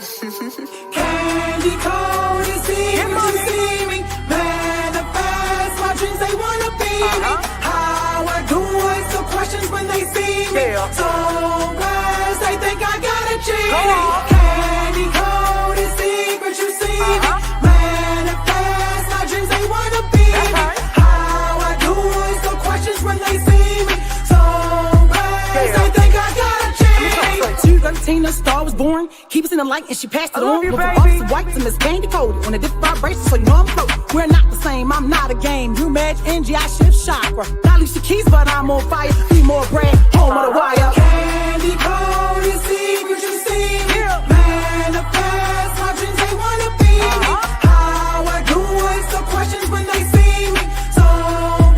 Candy coated secrets, you see me. Manifest my dreams, they wanna be me. How I do it, so questions when they see me. So glad they think I got a genie. Candy coated secrets, you see me. Manifest my dreams, they wanna be me. How I do it, so questions when they see me. So glad they think I got a genie. 213, the star was born. Keep us in the light and she passed it on. With awesome whites and Miss Candy coated on a different vibration, so you know I'm floating. We're not the same, I'm not a game. You match NG, I shift chakra. Not least the keys, but I'm on fire. Be more bread, home of the wire. Candy coated secrets, you see me. Manifest my dreams, they wanna be me. How I do it, so questions when they see me. So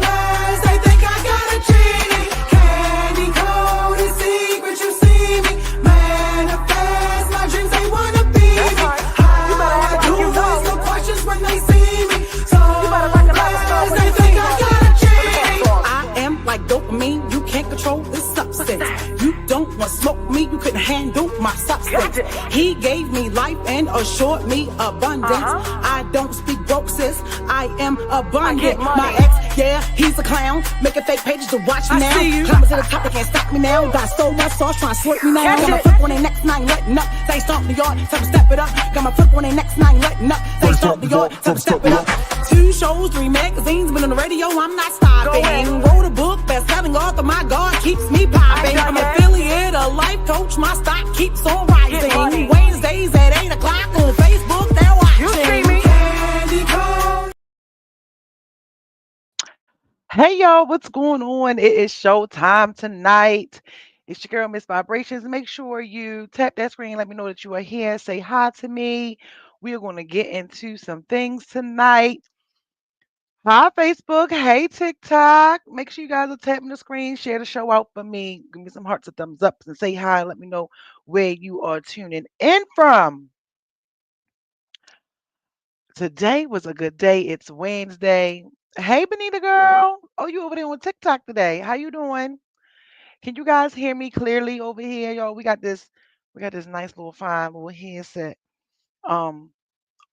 glad they think I got a genie. Candy coated secrets, you see me. Manifest my dreams, they wanna be me. How I do it, so questions when they see me. So glad they think I got a genie. I am like dopamine, you can't control this substance. You don't want to smoke me, you couldn't handle my substance. He gave me life and assured me abundance. I don't speak broke, sis, I am abundant. My ex, yeah, he's a clown, making fake pages to watch me now. Climbing to the top, they can't stop me now. Got so much sauce, trying to slurp me now. Got my foot on their necks, now I ain't letting up. They stomp the yard, time to step it up. Got my foot on their necks, now I ain't letting up. They stomp the yard, time to step it up. 2 shows, 3 magazines, been on the radio, I'm not stopping. Wrote a book, best-selling author, my God keeps me popping. I'm affiliate, a life coach, my stock keeps on rising. Wednesdays at 8 o'clock on Facebook, they're watching. Candy coat. Hey y'all, what's going on? It is showtime tonight. It's your girl, Miss Vibrations. Make sure you tap that screen, let me know that you are here. Say hi to me. We are going to get into some things tonight. Hi, Facebook. Hey, TikTok. Make sure you guys are tapping the screen, share the show out for me. Give me some hearts or thumbs up and say hi. Let me know where you are tuning in from. Today was a good day. It's Wednesday. Hey, Benita girl. Oh, you over there on TikTok today. How you doing? Can you guys hear me clearly over here, y'all? We got this nice little fine little headset um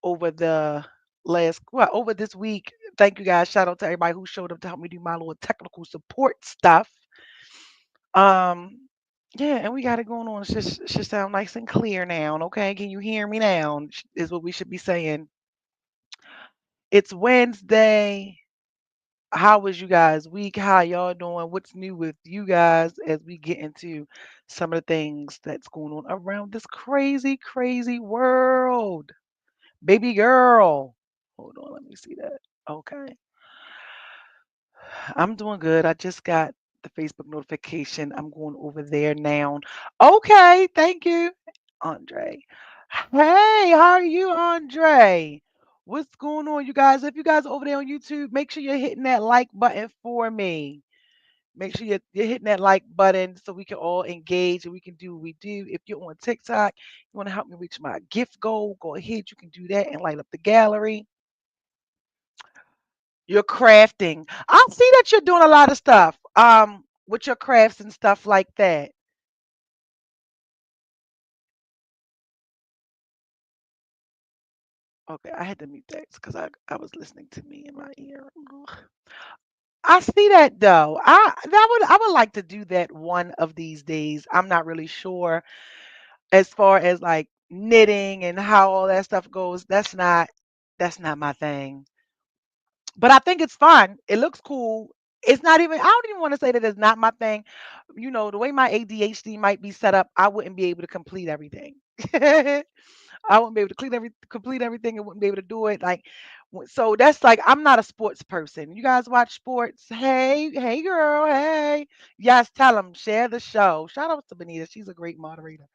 over the over this week. Thank you guys. Shout out to everybody who showed up to help me do my little technical support stuff. Um yeah, and we got it going on. It should sound nice and clear now. Okay, can you hear me now? Is what we should be saying. It's Wednesday. How was you guys' week? How y'all doing? What's new with you guys as we get into some of the things that's going on around this crazy, crazy world? Baby girl. Hold on, let me see that. Okay. I'm doing good. I just got the Facebook notification. I'm going over there now. Okay, thank you, Andre. Hey, how are you, Andre? What's going on, you guys? If you guys are over there on YouTube, make sure you're hitting that like button for me. Make sure you're hitting that like button so we can all engage and we can do what we do. If you're on TikTok, you want to help me reach my gift goal, go ahead. You can do that and light up the gallery. You're crafting. I see that you're doing a lot of stuff with your crafts and stuff like that. Okay, I had to mute that because I was listening to me in my ear. Ugh. I see that though. I would like to do that one of these days. I'm not really sure as far as like knitting and how all that stuff goes. That's not my thing. But I think it's fun. It looks cool. It's not even I don't even want to say that it's not my thing. The way my ADHD might be set up, I wouldn't be able to complete everything. I wouldn't be able to complete everything and wouldn't be able to do it. Like, so that's like I'm not a sports person. You guys watch sports? Hey, hey, girl, hey. Yes, tell them share the show. Shout out to Benita. She's a great moderator.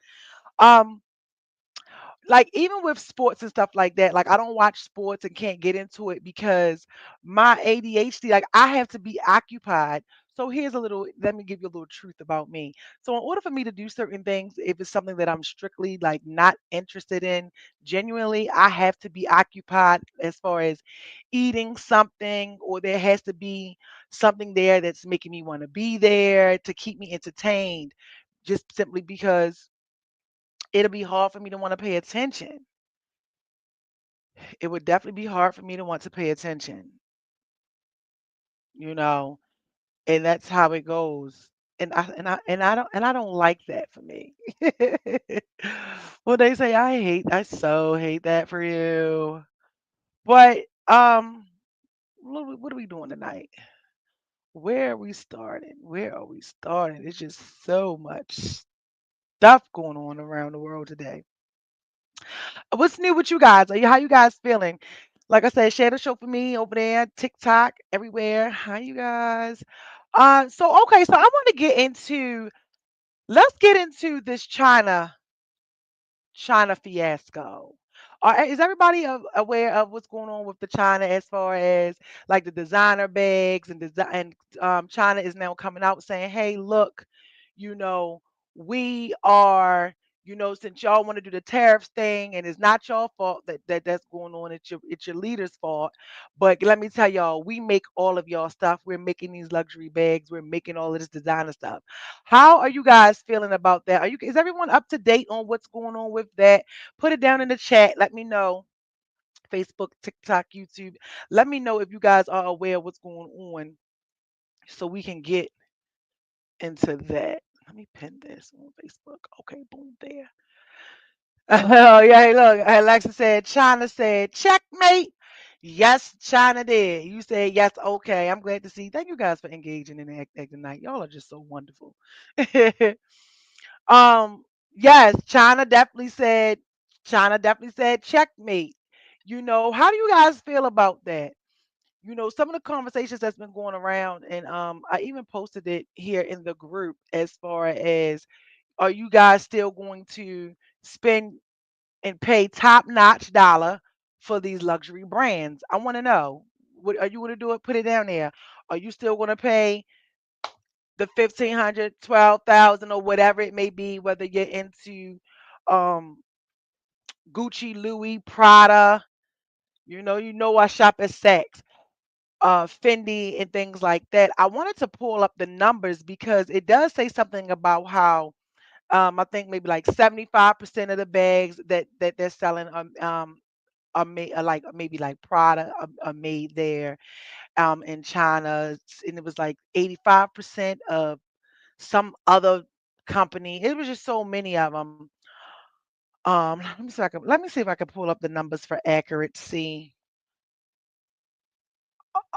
Um, like even with sports and stuff like that, like I don't watch sports and can't get into it because my ADHD, like I have to be occupied. So let me give you a little truth about me. So in order for me to do certain things, if it's something that I'm strictly like not interested in, genuinely, I have to be occupied as far as eating something, or there has to be something there that's making me want to be there to keep me entertained, just simply because it'll be hard for me to want to pay attention. It would definitely be hard for me to want to pay attention, you know, and that's how it goes. And I don't like that for me. Well, they say I so hate that for you. But what are we doing tonight? Where are we starting? Where are we starting? It's just so much stuff going on around the world today. What's new with you guys? How you guys feeling? Like I said, share the show for me over there, TikTok, everywhere. How you guys? So okay, so I want to get into let's get into this China fiasco. Is everybody aware of what's going on with the China as far as like the designer bags and China is now coming out saying, "Hey, look, you know, we are, since y'all want to do the tariffs thing and it's not your fault that's going on, it's your leader's fault. But let me tell y'all, we make all of y'all stuff. We're making these luxury bags. We're making all of this designer stuff. How are you guys feeling about that? Is everyone up to date on what's going on with that? Put it down in the chat. Let me know. Facebook, TikTok, YouTube. Let me know if you guys are aware of what's going on so we can get into that. Let me pin this on Facebook. Okay, boom, there. Oh, yeah, hey, look. Alexa said, China said, checkmate. Yes, China did. You said yes, okay. I'm glad to see. Thank you guys for engaging in the act tonight. Y'all are just so wonderful. Um, yes, China definitely said checkmate. How do you guys feel about that? Some of the conversations that's been going around, and I even posted it here in the group as far as are you guys still going to spend and pay top notch dollar for these luxury brands? I want to know. What are you going to do? It, put it down there. Are you still going to pay the 1,500, 12,000, or whatever it may be, whether you're into um Gucci, Louis, Prada, I shop at Saks, Fendi and things like that. I wanted to pull up the numbers because it does say something about how I think maybe like 75% of the bags that they're selling are made like maybe like Prada are made there in China, and it was like 85% of some other company. It was just so many of them. Let me see if I can pull up the numbers for accuracy.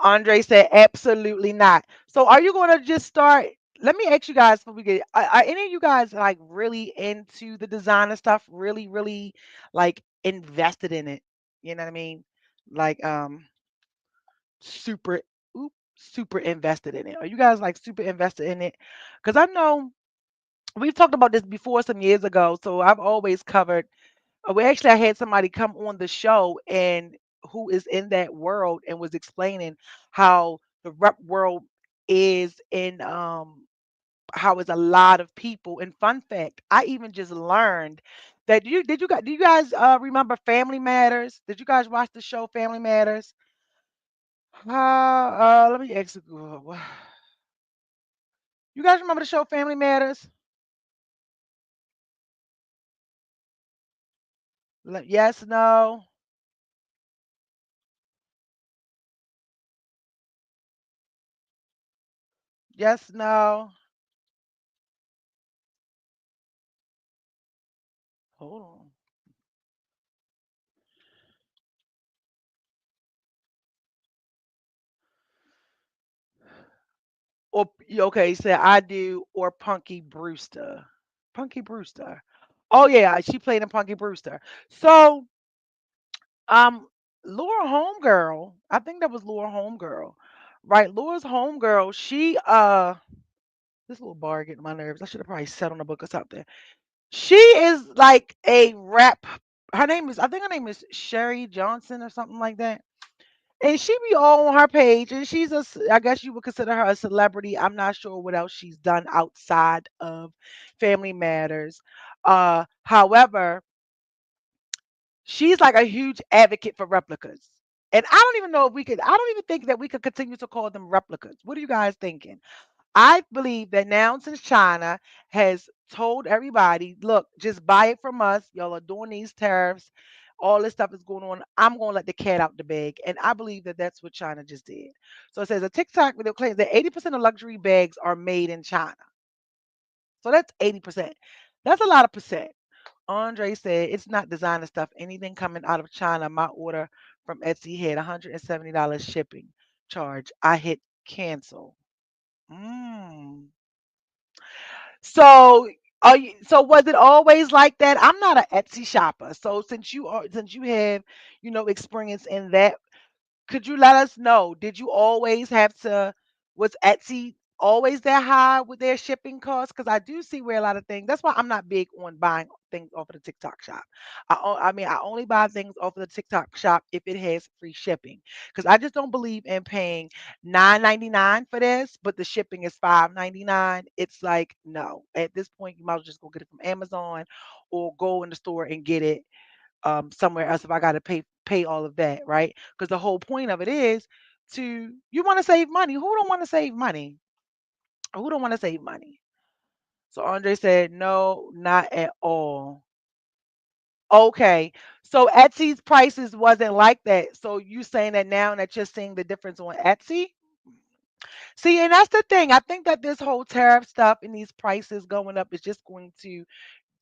Andre said absolutely not. So are you going to just start? Let me ask you guys before we get. Are any of you guys like really into the designer stuff? Really, really like invested in it? You know what I mean? Like super, super invested in it. Are you guys like super invested in it? Because I know we've talked about this before some years ago. So I've always covered. I had somebody come on the show and who is in that world and was explaining how the rep world is in how is a lot of people. And fun fact, I even just learned that do you guys remember Family Matters? Did you guys watch the show Family Matters? Let me ask you. You guys remember the show Family Matters? Yes, no, yes, no. Hold on. Or okay, say I do or Punky Brewster. Punky Brewster. Oh yeah, she played in Punky Brewster. So Laura Homegirl, I think that was Laura Homegirl. Right, Laura's homegirl, she this little bar getting my nerves. I should have probably sat on a book or something. She is like a rap. I think her name is Sherry Johnson or something like that. And she be all on her page, and I guess you would consider her a celebrity. I'm not sure what else she's done outside of Family Matters. However, she's like a huge advocate for replicas. And I don't even know if we could, I don't even think that we could continue to call them replicas. What are you guys thinking? I believe that now since China has told everybody, look, just buy it from us. Y'all are doing these tariffs. All this stuff is going on. I'm going to let the cat out the bag. And I believe that that's what China just did. So it says a TikTok video claims that 80% of luxury bags are made in China. So that's 80%. That's a lot of percent. Andre said it's not designer stuff. Anything coming out of China, my order from Etsy had $170 shipping charge. I hit cancel. Mm. So, so was it always like that? I'm not an Etsy shopper. So since you have, experience in that, could you let us know? Did you always have to, was Etsy always that high with their shipping costs? Because I do see where a lot of things, that's why I'm not big on buying things off of the TikTok shop. I mean, I only buy things off of the TikTok shop if it has free shipping. Because I just don't believe in paying $9.99 for this, but the shipping is $5.99. It's like, no. At this point, you might as well just go get it from Amazon or go in the store and get it somewhere else if I got to pay all of that, right? Because the whole point of it is to you want to save money. Who don't want to save money? Who don't want to save money? So Andre said, no, not at all. Okay. So Etsy's prices wasn't like that. So you saying that now that you're seeing the difference on Etsy? See, and that's the thing. I think that this whole tariff stuff and these prices going up is just going to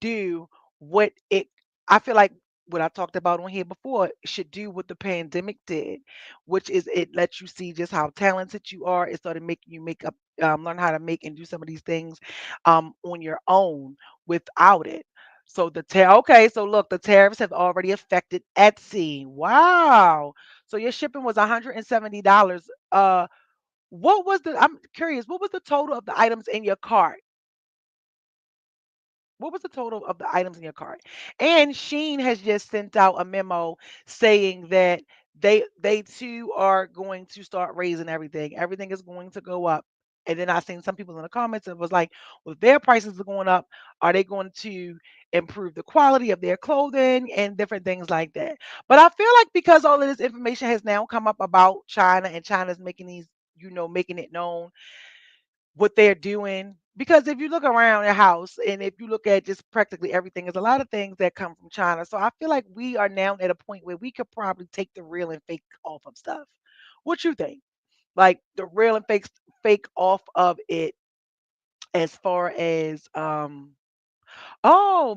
do what it I feel like what I talked about on here before should do what the pandemic did, which is it lets you see just how talented you are. It started making you make up learn how to make and do some of these things on your own without it. So okay, so look, the tariffs have already affected Etsy. Wow. So your shipping was $170. What was I'm curious, what was the total of the items in your cart? What was the total of the items in your cart? And Sheen has just sent out a memo saying that they too are going to start raising everything. Everything is going to go up. And then I seen some people in the comments and was like, well, if their prices are going up, are they going to improve the quality of their clothing and different things like that? But I feel like because all of this information has now come up about China and China's making these, making it known what they're doing. Because if you look around your house and if you look at just practically everything, there's a lot of things that come from China. So I feel like we are now at a point where we could probably take the real and fake off of stuff. What you think? Like the real and fake off of it as far as oh,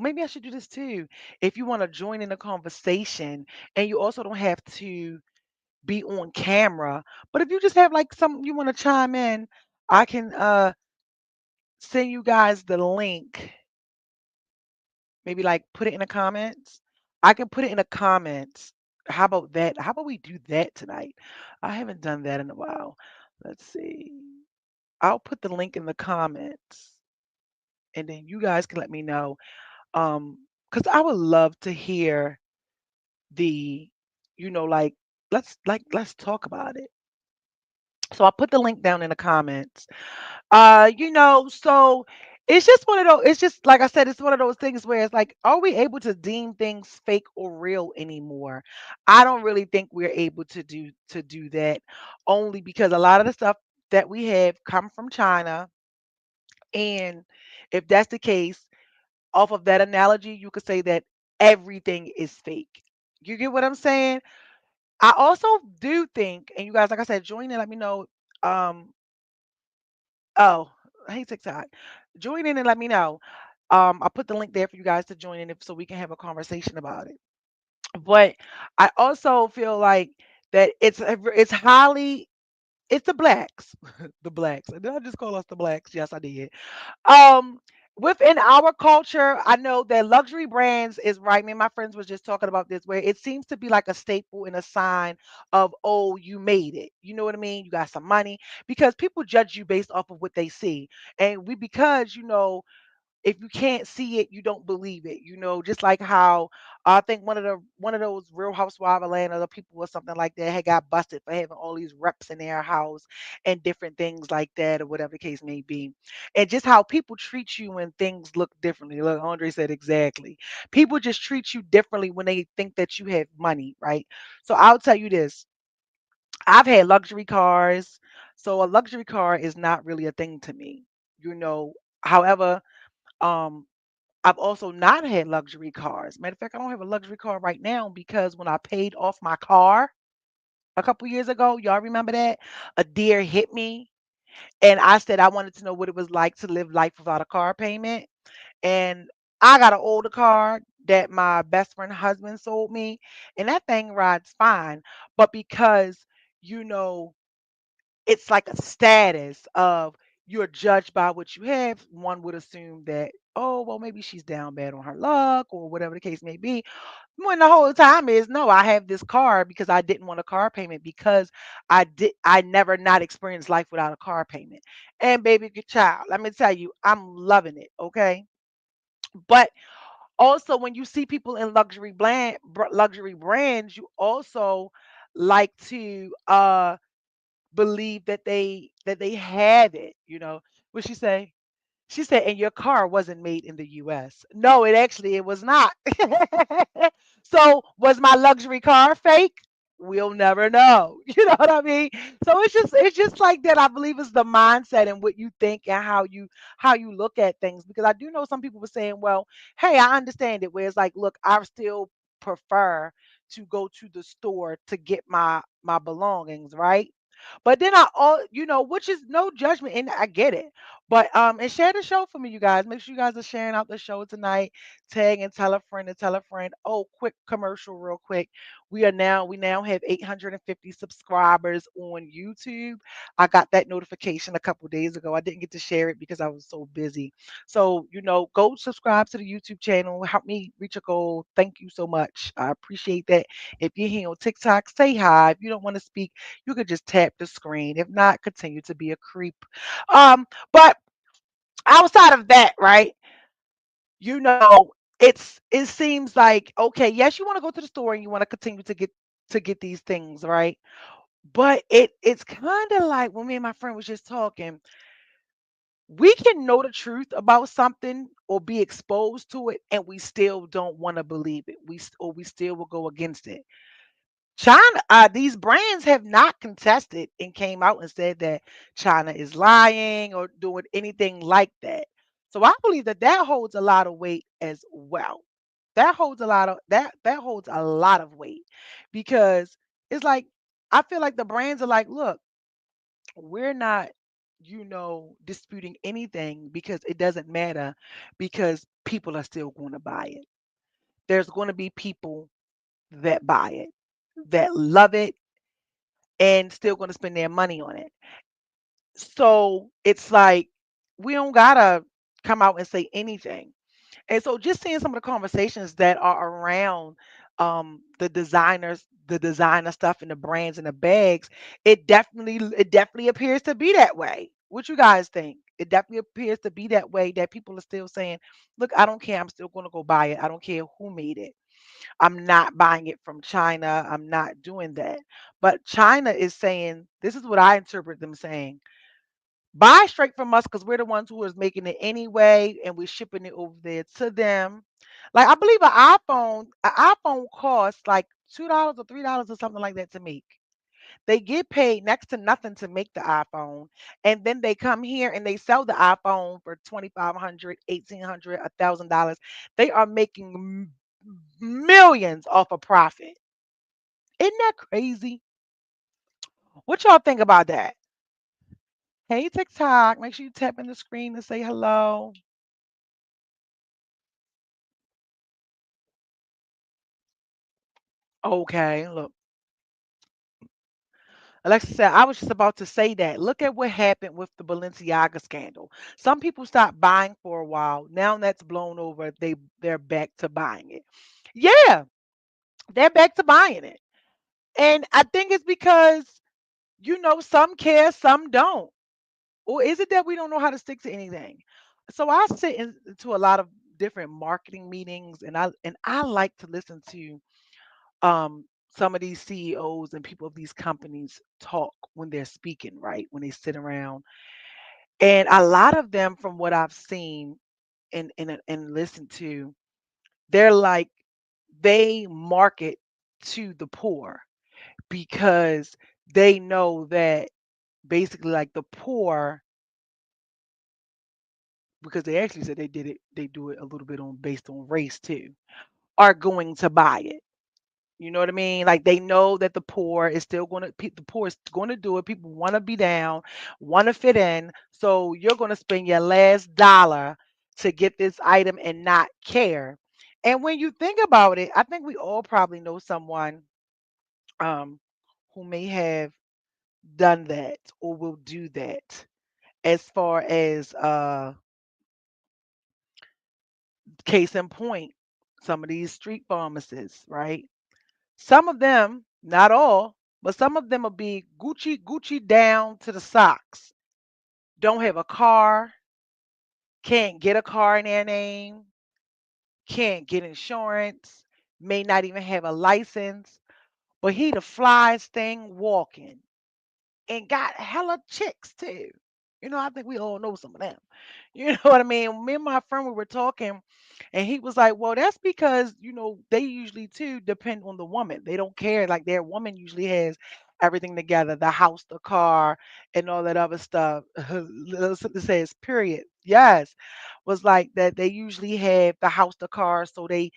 maybe I should do this too. If you want to join in the conversation and you also don't have to be on camera, but if you just have like some you want to chime in, I can send you guys the link. Maybe like put it in the comments. I can put it in the comments. How about that? How about we do that tonight? I haven't done that in a while. Let's see. I'll put the link in the comments and then you guys can let me know. Because I would love to hear the, like let's talk about it. So I'll put the link down in the comments. So it's just one of those, it's just like I said, it's one of those things where it's like, are we able to deem things fake or real anymore? I don't really think we're able to do that only because a lot of the stuff that we have come from China. And if that's the case, off of that analogy, you could say that everything is fake. You get what I'm saying? I also do think, and you guys, like I said, join in, let me know. Um, Oh, hey TikTok. Join in and let me know. I'll put the link there for you guys to join in if so we can have a conversation about it. But I also feel like that it's highly it's the blacks. The blacks. Did I just call us the blacks? Yes, I did. Um, Within our culture, I know that luxury brands is right. Me and my friends was just talking about this, where it seems to be like a staple and a sign of, oh, you made it. You know what I mean? You got some money because people judge you based off of what they see, and because if you can't see it, you don't believe it. Just like how I think one of those Real Housewives of Atlanta, the people or something like that, had got busted for having all these reps in their house and different things like that, or whatever the case may be. And just how people treat you when things look differently. Look, Andre said exactly. People just treat you differently when they think that you have money, right? So I'll tell you this. I've had luxury cars, So a luxury car is not really a thing to me. You know, however, um I've also not had luxury cars. Matter of fact, I don't have a luxury car right now because when I paid off my car a couple years ago, y'all remember that? A deer hit me and I said I wanted to know what it was like to live life without a car payment. And I got an older car that my best friend husband sold me, and that thing rides fine. But because, you know, it's like a status of you're judged by what you have, one would assume that, oh, well, maybe she's down bad on her luck or whatever the case may be. When the whole time is no, I have this car because I didn't want a car payment because I never not experienced life without a car payment. And baby good child, let me tell you, I'm loving it. Okay. But also when you see people in luxury brands, you also like to believe that they have it, you know. What she say? She said, "And your car wasn't made in the US." No, it was not. So, was my luxury car fake? We'll never know. You know what I mean? So it's just like that. I believe it's the mindset and what you think and how you look at things. Because I do know some people were saying, "Well, hey, I understand it." Where it's like, "Look, I still prefer to go to the store to get my belongings, right?" But then you know, which is no judgment, and I get it. But and share the show for me, you guys. Make sure you guys are sharing out the show tonight. Tag and tell a friend and tell a friend. Oh, quick commercial, real quick. We now have 850 subscribers on YouTube. I got that notification a couple days ago. I didn't get to share it because I was so busy. So, you know, go subscribe to the YouTube channel. Help me reach a goal. Thank you so much. I appreciate that. If you're here on TikTok, say hi. If you don't want to speak, you could just tap the screen. If not, continue to be a creep. But outside of that, right? You know, it seems like okay, yes, you want to go to the store and you want to continue to get these things, right? But it's kind of like when me and my friend was just talking, we can know the truth about something or be exposed to it and we still don't want to believe it. Or we still will go against it. China, these brands have not contested and came out and said that China is lying or doing anything like that. So I believe that that holds a lot of weight as well. That holds a lot of weight because it's like I feel like the brands are like, look, we're not, you know, disputing anything because it doesn't matter because people are still going to buy it. There's going to be people that buy it, that love it and still going to spend their money on it. So it's like we don't gotta come out and say anything. And so just seeing some of the conversations that are around the designer stuff and the brands and the bags, it definitely appears to be that way. What you guys think? It definitely appears to be that way that people are still saying, look, I don't care, I'm still gonna go buy it. I don't care who made it. I'm not buying it from China. I'm not doing that. But China is saying, this is what I interpret them saying. Buy straight from us because we're the ones who is making it anyway, and we're shipping it over there to them. Like I believe an iPhone costs like $2 or $3 or something like that to make. They get paid next to nothing to make the iPhone, and then they come here and they sell the iPhone for 2,500, 1,800, $1,000. They are making millions off a profit. Isn't that crazy? What y'all think about that? Hey TikTok, make sure you tap in the screen to say hello. Okay, look. Alexa said, I was just about to say that. Look at what happened with the Balenciaga scandal. Some people stopped buying for a while. Now that's blown over, they're back to buying it. Yeah, they're back to buying it. And I think it's because, you know, some care, some don't. Or is it that we don't know how to stick to anything? So I sit into a lot of different marketing meetings and I like to listen to some of these CEOs and people of these companies talk when they're speaking, right? When they sit around. And a lot of them from what I've seen and listened to, they're like they market to the poor because they know that basically like the poor, because they actually said they do it a little bit on based on race too, are going to buy it. You know what I mean? Like they know that the poor is still going to the poor is going to do it. People want to be down, want to fit in. So you're going to spend your last dollar to get this item and not care. And when you think about it, I think we all probably know someone um who may have done that or will do that. As far as case in point, some of these street pharmacists, right? Some of them, not all, but some of them will be Gucci down to the socks. Don't have a car, can't get a car in their name, can't get insurance, may not even have a license, but he the flyest thing walking and got hella chicks too. I think we all know some of them. You know what I mean? Me and my friend, we were talking, and he was like, "Well, that's because they usually too depend on the woman. They don't care. Like their woman usually has everything together, the house, the car, and all that other stuff." It says, "Period." Yes, was like that. They usually have the house, the car, so they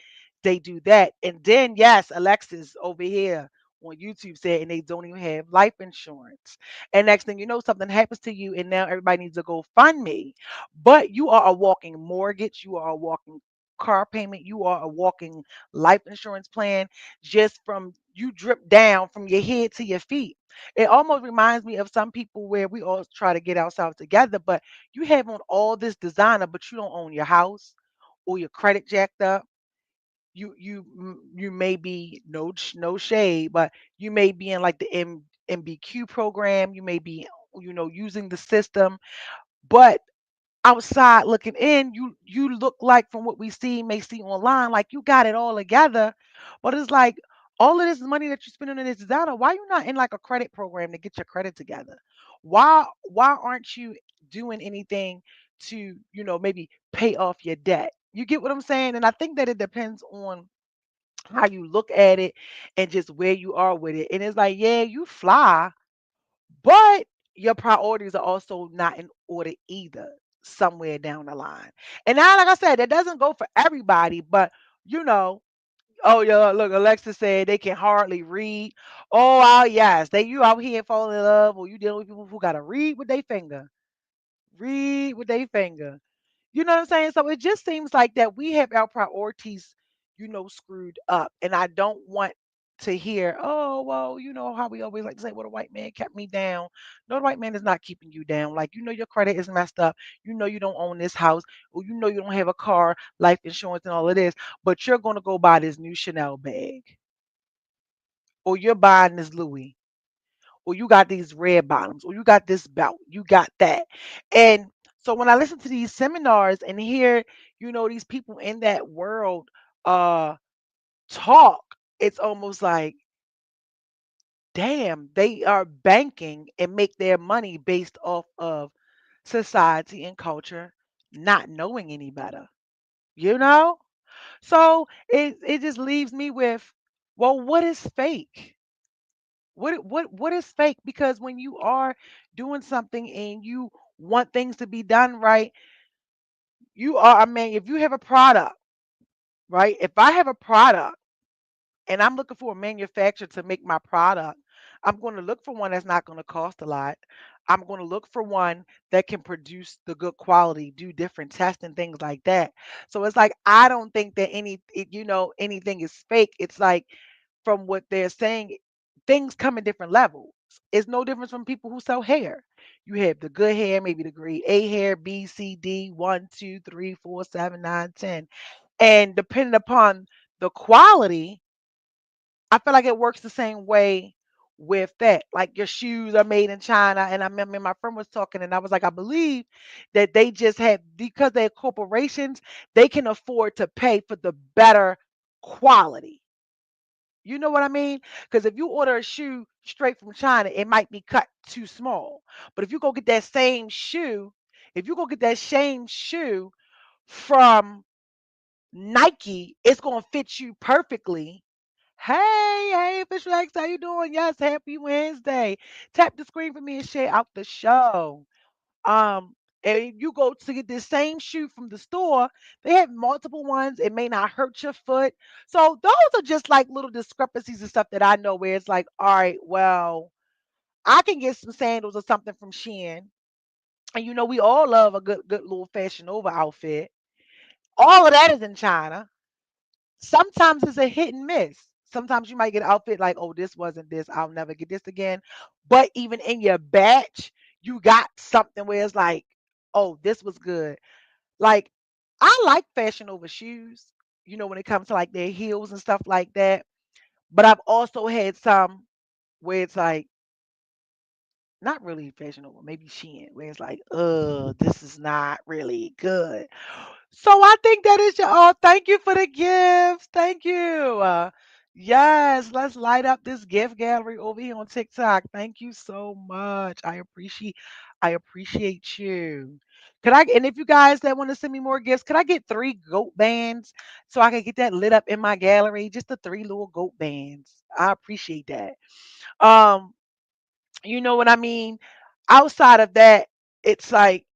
do that. And then yes, Alexis over here on YouTube said, and they don't even have life insurance. And next thing you know, something happens to you, and now everybody needs to go fund me. But you are a walking mortgage, you are a walking car payment, you are a walking life insurance plan, just from you drip down from your head to your feet. It almost reminds me of some people where we all try to get ourselves together, but you have on all this designer, but you don't own your house or your credit jacked up. You may be no shade, but you may be in like the MBQ program. You may be using the system, but outside looking in, you look like from what we may see online, like you got it all together. But it's like all of this money that you're spending on this designer, why you not in like a credit program to get your credit together? Why aren't you doing anything to, maybe pay off your debt? You get what I'm saying? And I think that it depends on how you look at it and just where you are with it. And it's like, yeah, you fly, but your priorities are also not in order either somewhere down the line. And now, like I said, that doesn't go for everybody, but you know, oh yeah, look, Alexa said they can hardly read. Oh, yes, you out here falling in love, or you dealing with people who gotta read with their finger. Read with their finger. You know what I'm saying? So it just seems like that we have our priorities, screwed up. And I don't want to hear, oh, well, how we always like to say, well, the white man kept me down. No, the white man is not keeping you down. Like, your credit is messed up. You don't own this house, or you don't have a car, life insurance, and all of this, but you're going to go buy this new Chanel bag, or you're buying this Louis, or you got these red bottoms, or you got this belt, you got that. And so when I listen to these seminars and hear, these people in that world uh talk, it's almost like, damn, they are banking and make their money based off of society and culture, not knowing any better, you know? So it just leaves me with, well, what is fake? What is fake? Because when you are doing something and you want things to be done right, I mean, if you have a product, right? If I have a product and I'm looking for a manufacturer to make my product, I'm going to look for one that's not going to cost a lot. I'm going to look for one that can produce the good quality, do different tests and things like that. So it's like I don't think that anything is fake. It's like from what they're saying, things come in different levels. It's no difference from people who sell hair. You have the good hair, maybe the grade A hair, B, C, D, 1, 2, 3, 4, 7, 9, 10. And depending upon the quality, I feel like it works the same way with that. Like your shoes are made in China. And I remember my friend was talking, and I was like, I believe that they just have, because they're corporations, they can afford to pay for the better quality. You know what I mean? Because if you order a shoe straight from China, it might be cut too small. But if you go get that same shoe, if you go get that same shoe from Nike, it's going to fit you perfectly, Hey, Official X, how you doing? Yes, happy Wednesday. Tap the screen for me and share out the show. Um, and you go to get this same shoe from the store, they have multiple ones. It may not hurt your foot. So those are just like little discrepancies and stuff that I know where it's like, all right, well, I can get some sandals or something from Shein. And we all love a good little fashion over outfit. All of that is in China. Sometimes it's a hit and miss. Sometimes you might get an outfit like, oh, this wasn't this. I'll never get this again. But even in your batch, you got something where it's like, oh, this was good. Like, I like fashion over shoes, when it comes to like their heels and stuff like that. But I've also had some where it's like, not really fashion over, maybe Shein, where it's like, this is not really good. So I think that is your oh, thank you for the gifts. Thank you. Yes, let's light up this gift gallery over here on TikTok. Thank you so much. I appreciate you. Could I and if you guys that want to send me more gifts, could I get 3 goat bands so I can get that lit up in my gallery? Just the 3 little goat bands. I appreciate that. Um, you know what I mean? Outside of that, it's like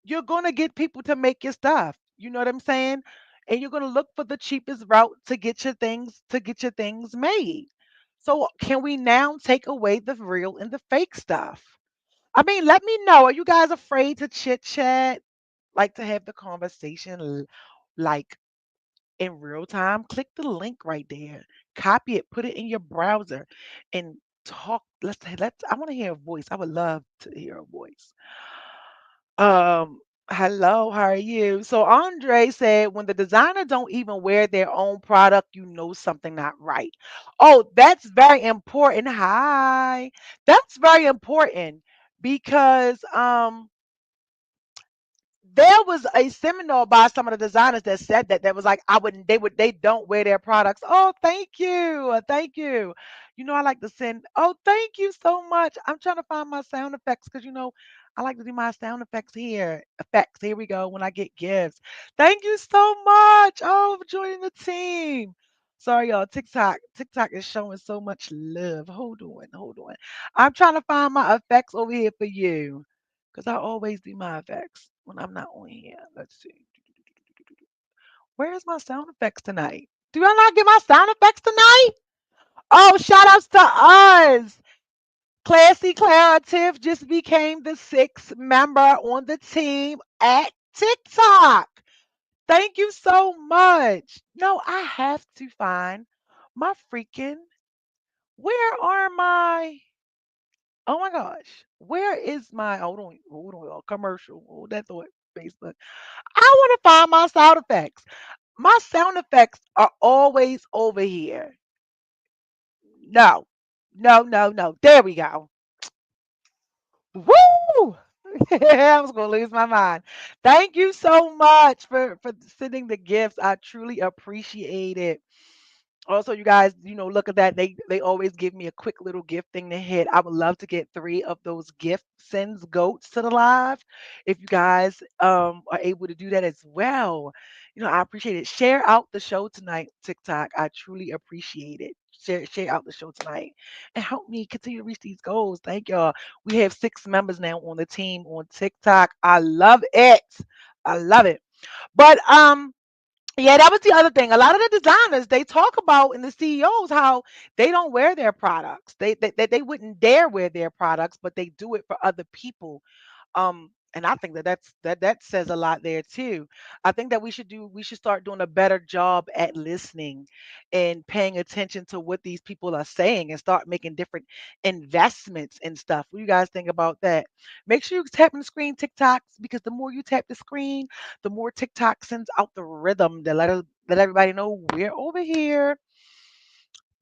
you're gonna get people to make your stuff. You know what I'm saying? And you're gonna look for the cheapest route to get your things made. So can we now take away the real and the fake stuff? I mean, let me know. Are you guys afraid to chit chat? Like to have the conversation like in real time? Click the link right there. Copy it, put it in your browser, and talk. Let's. I want to hear a voice. I would love to hear a voice. Hello, how are you? So Andre said when the designer don't even wear their own product, you know something not right. Oh, that's very important. Hi. That's very important because there was a seminar by some of the designers that said that was like I wouldn't they don't wear their products. Oh, thank you. Thank you. I like to send thank you so much. I'm trying to find my sound effects because I like to do my sound effects here. Effects. Here we go when I get gifts. Thank you so much. Oh, for joining the team. Sorry, y'all. TikTok is showing so much love. Hold on. I'm trying to find my effects over here for you. Because I always do my effects when I'm not on here. Let's see. Where's my sound effects tonight? Do I not get my sound effects tonight? Oh, shout outs to us. Classy Clara Tiff just became the 6th member on the team at TikTok. Thank you so much. No, I have to find my freaking. Where are my. Oh my gosh. Where is my. Hold on, y'all. Commercial. Hold that thought. Facebook. I want to find my sound effects. My sound effects are always over here. No, no. There we go. Woo! I was going to lose my mind. Thank you so much for sending the gifts. I truly appreciate it. Also, you guys, look at that. They always give me a quick little gift thing to hit. I would love to get 3 of those gift sends goats to the live. If you guys are able to do that as well, I appreciate it. Share out the show tonight, TikTok. I truly appreciate it. Share out the show tonight and help me continue to reach these goals. Thank y'all. We have 6 members now on the team on TikTok. I love it. I love it. But yeah, that was the other thing. A lot of the designers they talk about in the CEOs how they don't wear their products. They wouldn't dare wear their products, but they do it for other people. And I think that says a lot there too. I think that we should start doing a better job at listening and paying attention to what these people are saying and start making different investments and stuff. What do you guys think about that? Make sure you tap on the screen TikToks because the more you tap the screen, the more TikTok sends out the rhythm to let everybody know we're over here.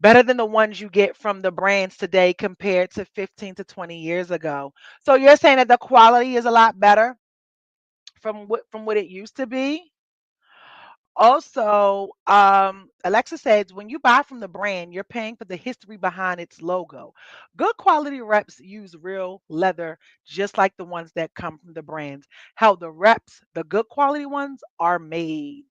Better than the ones you get from the brands today compared to 15 to 20 years ago. So you're saying that the quality is a lot better from what it used to be? Also, Alexa says when you buy from the brand, you're paying for the history behind its logo. Good quality reps use real leather, just like the ones that come from the brands. How the reps, the good quality ones, are made.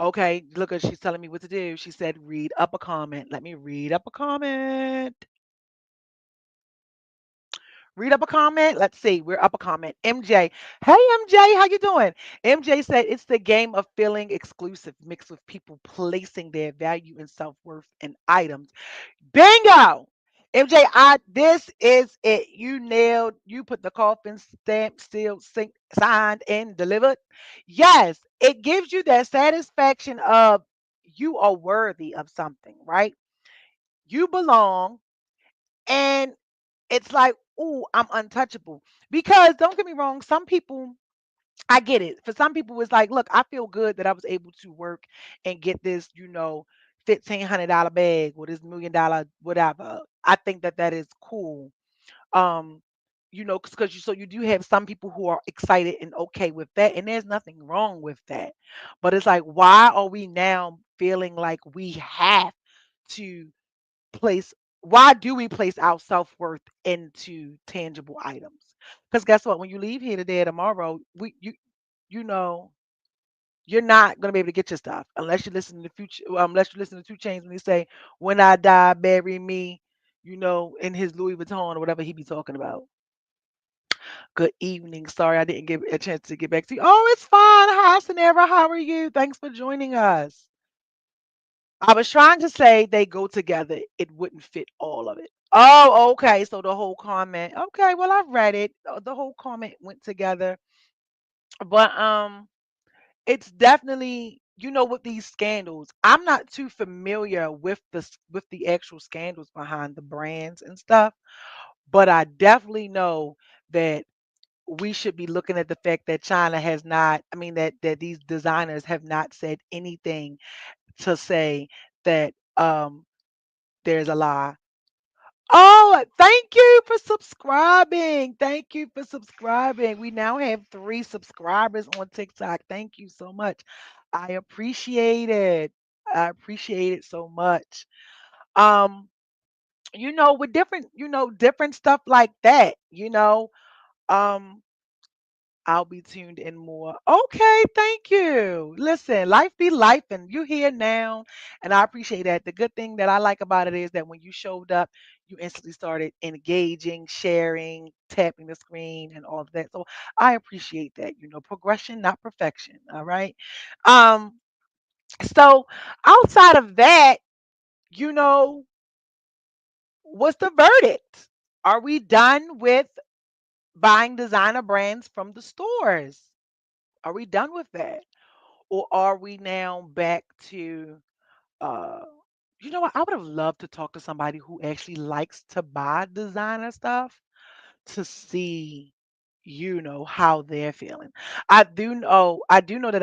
Okay, look at she's telling me what to do. She said, read up a comment. Let me read up a comment. Read up a comment. Let's see. We're up a comment. MJ. Hey MJ, how you doing? MJ said it's the game of feeling exclusive mixed with people placing their value and self-worth in items. Bingo! MJ, this is it. You nailed, you put the coffin stamp, sealed, signed, and delivered. Yes, it gives you that satisfaction of you are worthy of something, right? You belong, and it's like, oh, I'm untouchable. Because don't get me wrong, some people, I get it. For some people, it's like, look, I feel good that I was able to work and get this, $1,500 bag or this $1 million whatever. I think that that is cool. Um, because you do have some people who are excited and okay with that, and there's nothing wrong with that. But it's like, why are we now feeling like we have to place why do we place our self-worth into tangible items? Because guess what? When you leave here today or tomorrow, you know you're not gonna be able to get your stuff unless you listen to future unless you listen to Two Chains when they say, "When I die, bury me," in his Louis Vuitton or whatever he be talking about. Good evening. Sorry I didn't give a chance to get back to you. Oh, it's fine. Hi, Sanera. How are you? Thanks for joining us. I was trying to say they go together. It wouldn't fit all of it. Oh, okay. So the whole comment. Okay, well I've read it. The whole comment went together. But it's definitely, with these scandals. I'm not too familiar with with the actual scandals behind the brands and stuff, but I definitely know that we should be looking at the fact that China has not, I mean that these designers have not said anything to say that there's a lie. Oh, thank you for subscribing. Thank you for subscribing. We now have 3 subscribers on TikTok. Thank you so much. I appreciate it. I appreciate it so much. Um, with different stuff like that, um, I'll be tuned in more. Okay, thank you. Listen, life be life, and you here now, and I appreciate that. The good thing that I like about it is that when you showed up, you instantly started engaging, sharing, tapping the screen, and all of that. So I appreciate that. Progression, not perfection. All right. Um. So outside of that, you know, what's the verdict? Are we done with buying designer brands from the stores? Are we done with that? Or are we now back to uh what? I would have loved to talk to somebody who actually likes to buy designer stuff to see, how they're feeling. I do know that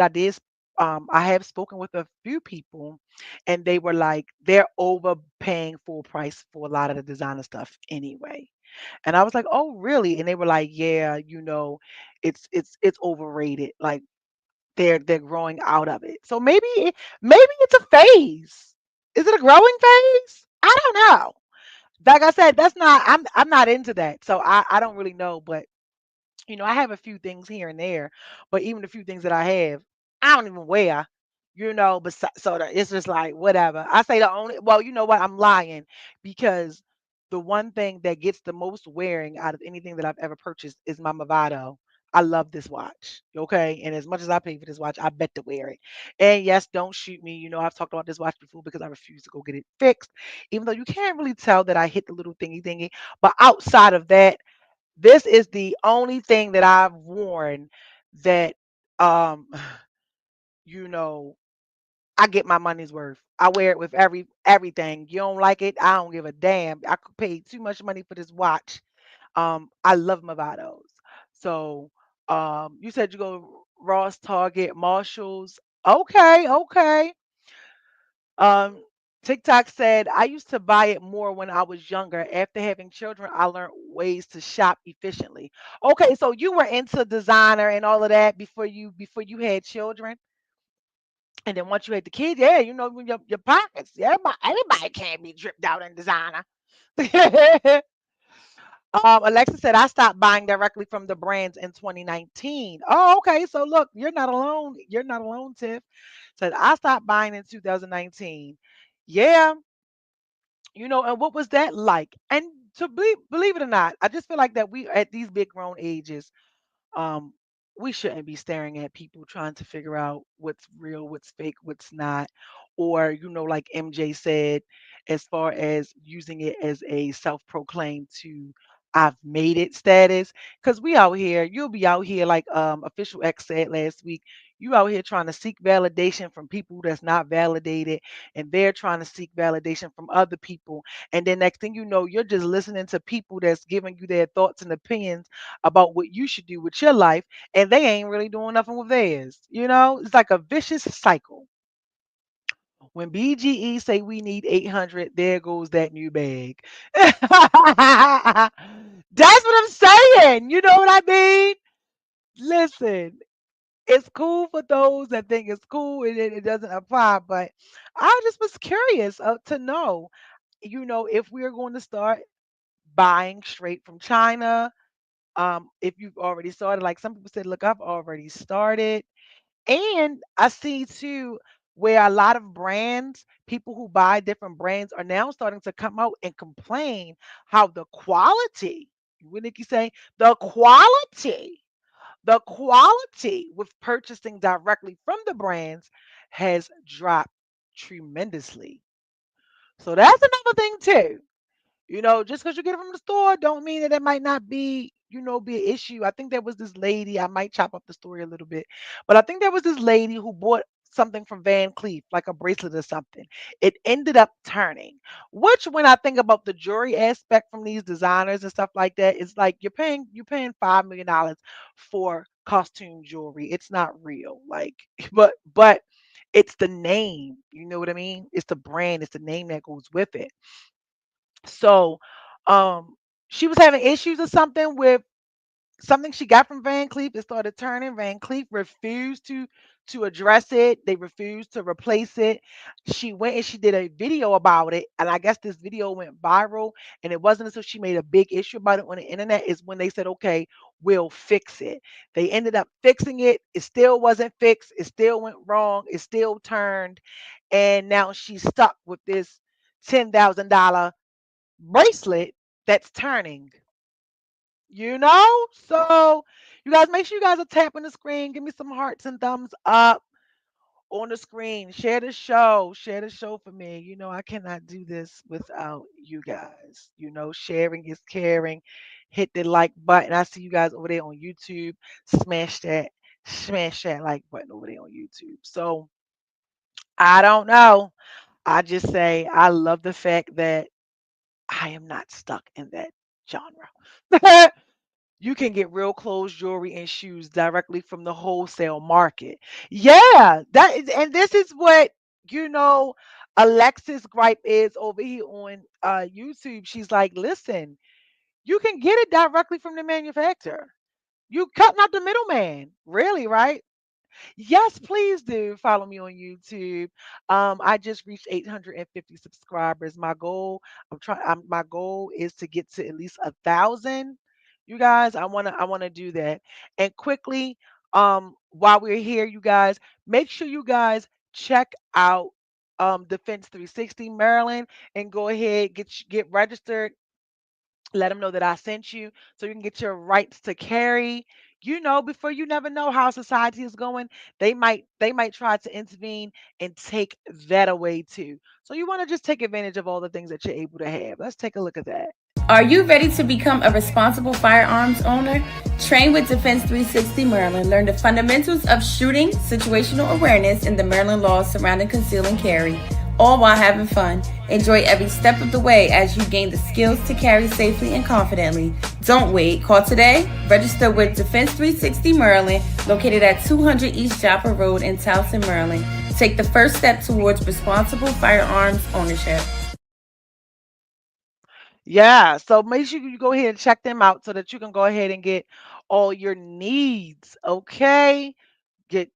I have spoken with a few people and they were like they're overpaying full price for a lot of the designer stuff anyway. And I was like, "Oh, really?" And they were like, "Yeah, it's overrated. Like they're growing out of it. So maybe it's a phase. Is it a growing phase? I don't know. Like I said, I'm not into that. So I don't really know, but I have a few things here and there, but even the few things that I have, I don't even wear. But it's just like whatever. I say the only well, you know what? I'm lying because the one thing that gets the most wearing out of anything that I've ever purchased is my Movado. I love this watch. Okay. And as much as I pay for this watch, I bet to wear it. And yes, don't shoot me. I've talked about this watch before because I refuse to go get it fixed, even though you can't really tell that I hit the little thingy thingy. But outside of that, this is the only thing that I've worn that um you know I get my money's worth. I wear it with everything. You don't like it, I don't give a damn. I could pay too much money for this watch. I love Movados. So you said you go Ross, Target, Marshalls. Okay, okay. Um, TikTok said, I used to buy it more when I was younger. After having children, I learned ways to shop efficiently. Okay, so you were into designer and all of that before you had children. And then once you had the kids, yeah, when your pockets. Yeah, everybody can't be dripped out in designer. Alexa said, I stopped buying directly from the brands in 2019. Oh, okay. So look, you're not alone. You're not alone, Tiff. Said I stopped buying in 2019. Yeah, and what was that like? And to believe it or not, I just feel like that we at these big grown ages, um, we shouldn't be staring at people trying to figure out what's real, what's fake, what's not. Or, like MJ said, as far as using it as a self proclaimed to I've made it status. Because we out here, you'll be out here like official X said last week. You out here trying to seek validation from people that's not validated, and they're trying to seek validation from other people. And then next thing you know, you're just listening to people that's giving you their thoughts and opinions about what you should do with your life, and they ain't really doing nothing with theirs. It's like a vicious cycle. When BGE say we need 800, there goes that new bag. That's what I'm saying. You know what I mean? Listen, it's cool for those that think it's cool and it doesn't apply, but I just was curious to know, if we're going to start buying straight from China. If you've already started, like some people said, look, I've already started. And I see too where a lot of brands, people who buy different brands are now starting to come out and complain how the quality, what Nikki say, the quality with purchasing directly from the brands has dropped tremendously. So that's another thing too. Just because you get it from the store don't mean that it might not be an issue. I think there was this lady, I might chop up the story a little bit, but I think there was this lady who bought something from Van Cleef, like a bracelet or something. It ended up turning, which when I think about the jewelry aspect from these designers and stuff like that, it's like you're paying $5 million for costume jewelry. It's not real. Like, but it's the name. You know what I mean? It's the brand, it's the name that goes with it. So, um, she was having issues or something with something she got from Van Cleef. It started turning. Van Cleef refused to address it. They refused to replace it. She went and she did a video about it, and I guess this video went viral. And it wasn't until she made a big issue about it on the internet is when they said, "Okay, we'll fix it." They ended up fixing it. It still wasn't fixed. It still went wrong. It still turned, and now she's stuck with this $10,000 bracelet that's turning. So you guys make sure you guys are tapping the screen. Give me some hearts and thumbs up on the screen. Share the show for me. I cannot do this without you guys. Sharing is caring. Hit the like button. I see you guys over there on YouTube. Smash that like button over there on YouTube. So I don't know. I just say I love the fact that I am not stuck in that genre. You can get real clothes, jewelry, and shoes directly from the wholesale market. Yeah, and this is what you know. Alexis gripe is over here on YouTube. She's like, listen, you can get it directly from the manufacturer. You cutting out the middleman, really, right? Yes, please do follow me on YouTube. I just reached 850 subscribers. My goal is to get to at least 1,000. You guys, I wanna do that. And quickly, while we're here, you guys, make sure you guys check out Defense 360 Maryland and go ahead get registered. Let them know that I sent you so you can get your rights to carry. Before you never know how society is going, they might try to intervene and take that away too. So you want to just take advantage of all the things that you're able to have. Let's take a look at that. Are you ready to become a responsible firearms owner? Train with Defense 360 Maryland. Learn the fundamentals of shooting, situational awareness, and the Maryland laws surrounding conceal and carry, all while having fun. Enjoy every step of the way as you gain the skills to carry safely and confidently. Don't wait. Call today. Register with Defense 360 Maryland, located at 200 East Joppa Road in Towson, Maryland. Take the first step towards responsible firearms ownership. Yeah, so make sure you go ahead and check them out so that you can go ahead and get all your needs. Okay, get.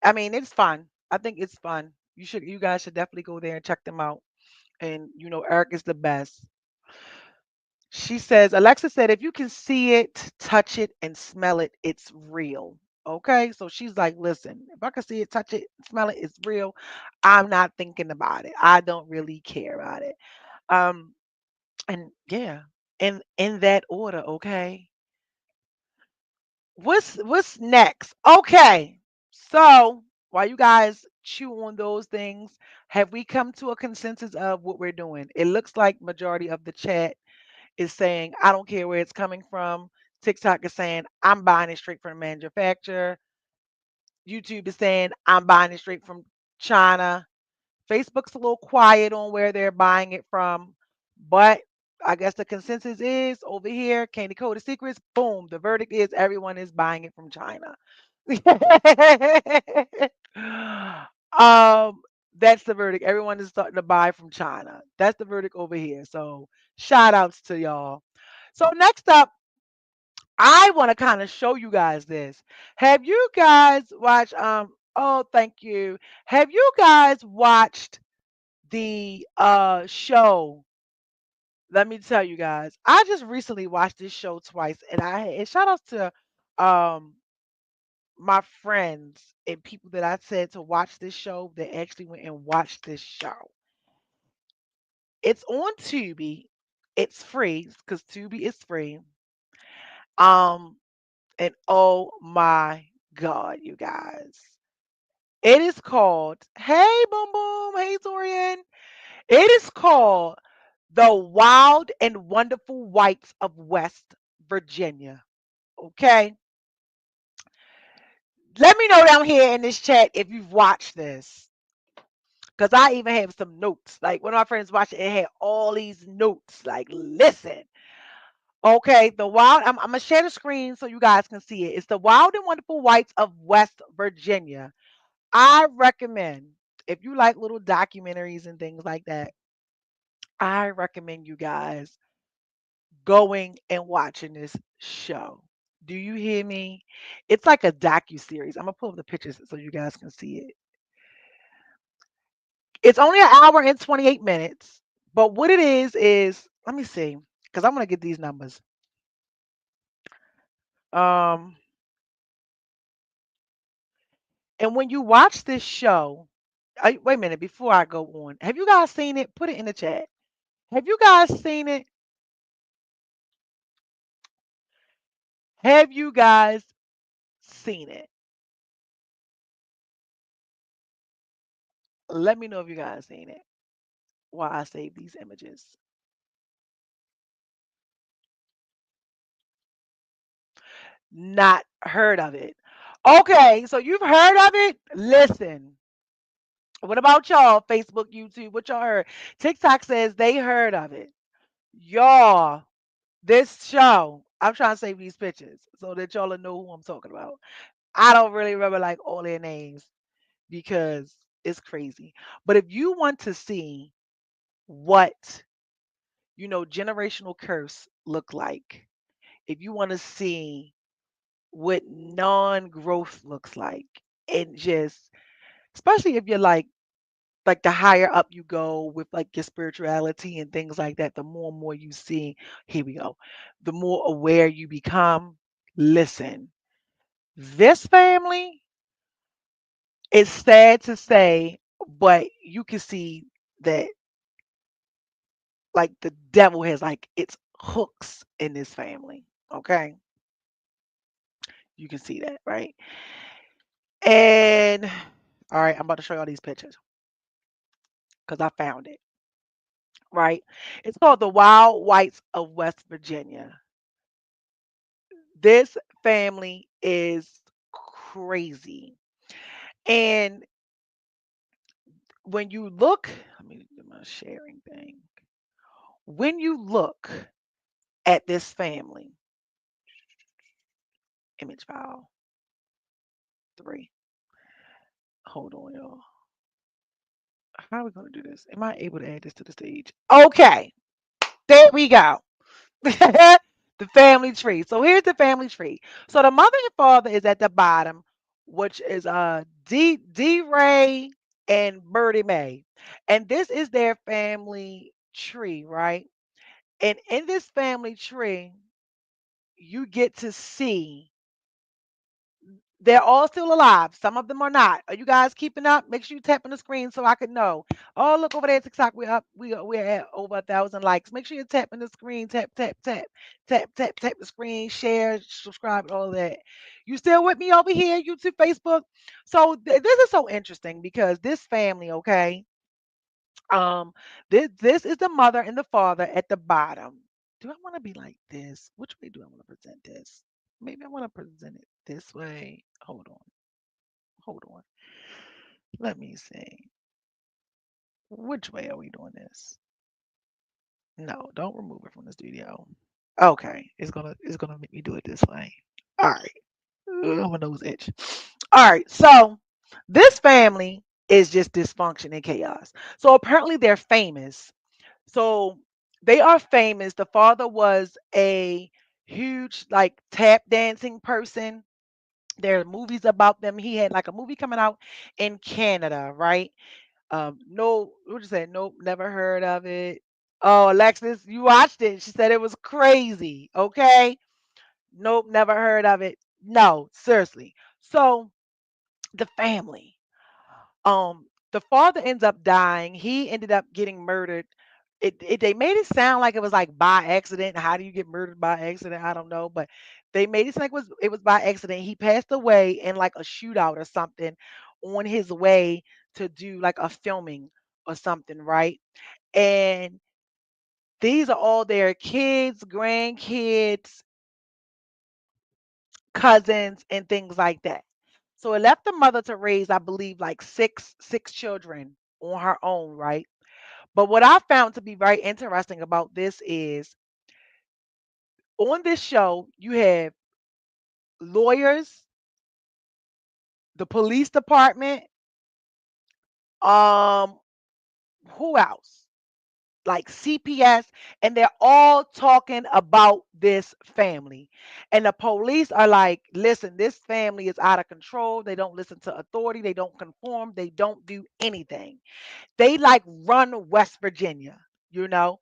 I mean, it's fun. I think it's fun. You guys should definitely go there and check them out. And Eric is the best. She says, Alexa said, if you can see it, touch it, and smell it, it's real. Okay. So she's like, listen, if I can see it, touch it, smell it, it's real. I'm not thinking about it. I don't really care about it. Um, and yeah, in that order, okay. What's next? Okay. So while you guys chew on those things, have we come to a consensus of what we're doing? It looks like majority of the chat is saying, I don't care where it's coming from. TikTok is saying, I'm buying it straight from the manufacturer. YouTube is saying, I'm buying it straight from China. Facebook's a little quiet on where they're buying it from, but I guess the consensus is over here, Candy Coated Secrets, boom, the verdict is everyone is buying it from China. um, that's the verdict. Everyone is starting to buy from China. That's the verdict over here. So shout outs to y'all. So next up, I want to kind of show you guys this. Have you guys watched oh thank you. Have you guys watched the show? Let me tell you guys. I just recently watched this show twice and and shout outs to um my friends and people that I said to watch this show that actually went and watched this show. It's on Tubi. It's free because Tubi is free. Um and oh my god, you guys. It is called Hey Boom Boom, hey Torian. It is called The Wild and Wonderful Whites of West Virginia. Okay. Let me know down here in this chat if you've watched this. Because I even have some notes. Like one of my friends watched it, it had all these notes. Like, listen. Okay, I'm gonna share the screen so you guys can see it. It's The Wild and Wonderful Whites of West Virginia. I recommend if you like little documentaries and things like that, I recommend you guys going and watching this show. Do you hear me? It's like a docu-series. I'm gonna pull up the pictures so you guys can see it. It's only an hour and 28 minutes, but what it is let me see, because I'm gonna get these numbers. Um, and when you watch this show, wait a minute before I go on. Have you guys seen it? Put it in the chat. Have you guys seen it? Have you guys seen it? Let me know if you guys seen it while I save these images. Not heard of it. Okay, so you've heard of it? Listen. What about y'all? Facebook, YouTube, what y'all heard? TikTok says they heard of it. Y'all, this show, I'm trying to save these pictures so that y'all will know who I'm talking about. I don't really remember like all their names because it's crazy. But if you want to see what, generational curse look like, if you want to see what non-growth looks like, and just especially if you're like the higher up you go with like your spirituality and things like that, the more and more you see, here we go, the more aware you become. Listen, this family is sad to say, but you can see that like the devil has like its hooks in this family. Okay. You can see that, right? And all right, I'm about to show y'all these pictures because I found it, right? It's called The Wild Whites of West Virginia. This family is crazy. And when you look, let me do my sharing thing. When you look at this family, image file 3. Hold on, y'all. How are we going to do this? Am I able to add this to the stage? Okay, there we go. The family tree. So here's the family tree. So the mother and father is at the bottom, which is D Ray and Birdie Mae. And this is their family tree, right? And in this family tree, you get to see They're all still alive. Some of them are not. Are you guys keeping up? Make sure you tap on the screen so I can know. Oh, look over there, TikTok. We're up. We're at over 1,000 likes. Make sure you tap on the screen. Tap, tap, tap, tap, tap, tap the screen. Share, subscribe, all that. You still with me over here, YouTube, Facebook? So this is so interesting because this family, okay. Um, this is the mother and the father at the bottom. Do I want to be like this? Which way do I want to present this? Maybe I want to present it this way. Hold on. Hold on. Let me see. Which way are we doing this? No, don't remove it from the studio. Okay, it's gonna make me do it this way. All right. Ugh, my nose itch. All right, so this family is just dysfunction and chaos. So apparently they're famous. So they are famous. The father was a huge like tap dancing person. There are movies about them. He had like a movie coming out in Canada, right? No, what you say? Nope, never heard of it. Oh, Alexis, you watched it. She said it was crazy. Okay. Nope, never heard of it. No, seriously. So the family. The father ends up dying. He ended up getting murdered. They made it sound like it was like by accident. How do you get murdered by accident? I don't know, but they made it sound like it was by accident. He passed away in like a shootout or something on his way to do like a filming or something, right? And these are all their kids, grandkids, cousins, and things like that. So it left the mother to raise, I believe, like six children on her own, right? But what I found to be very interesting about this is on this show, you have lawyers, the police department, um, who else? Like CPS, and they're all talking about this family. And the police are like, listen, this family is out of control. They don't listen to authority, they don't conform, they don't do anything. They like run West Virginia, you know.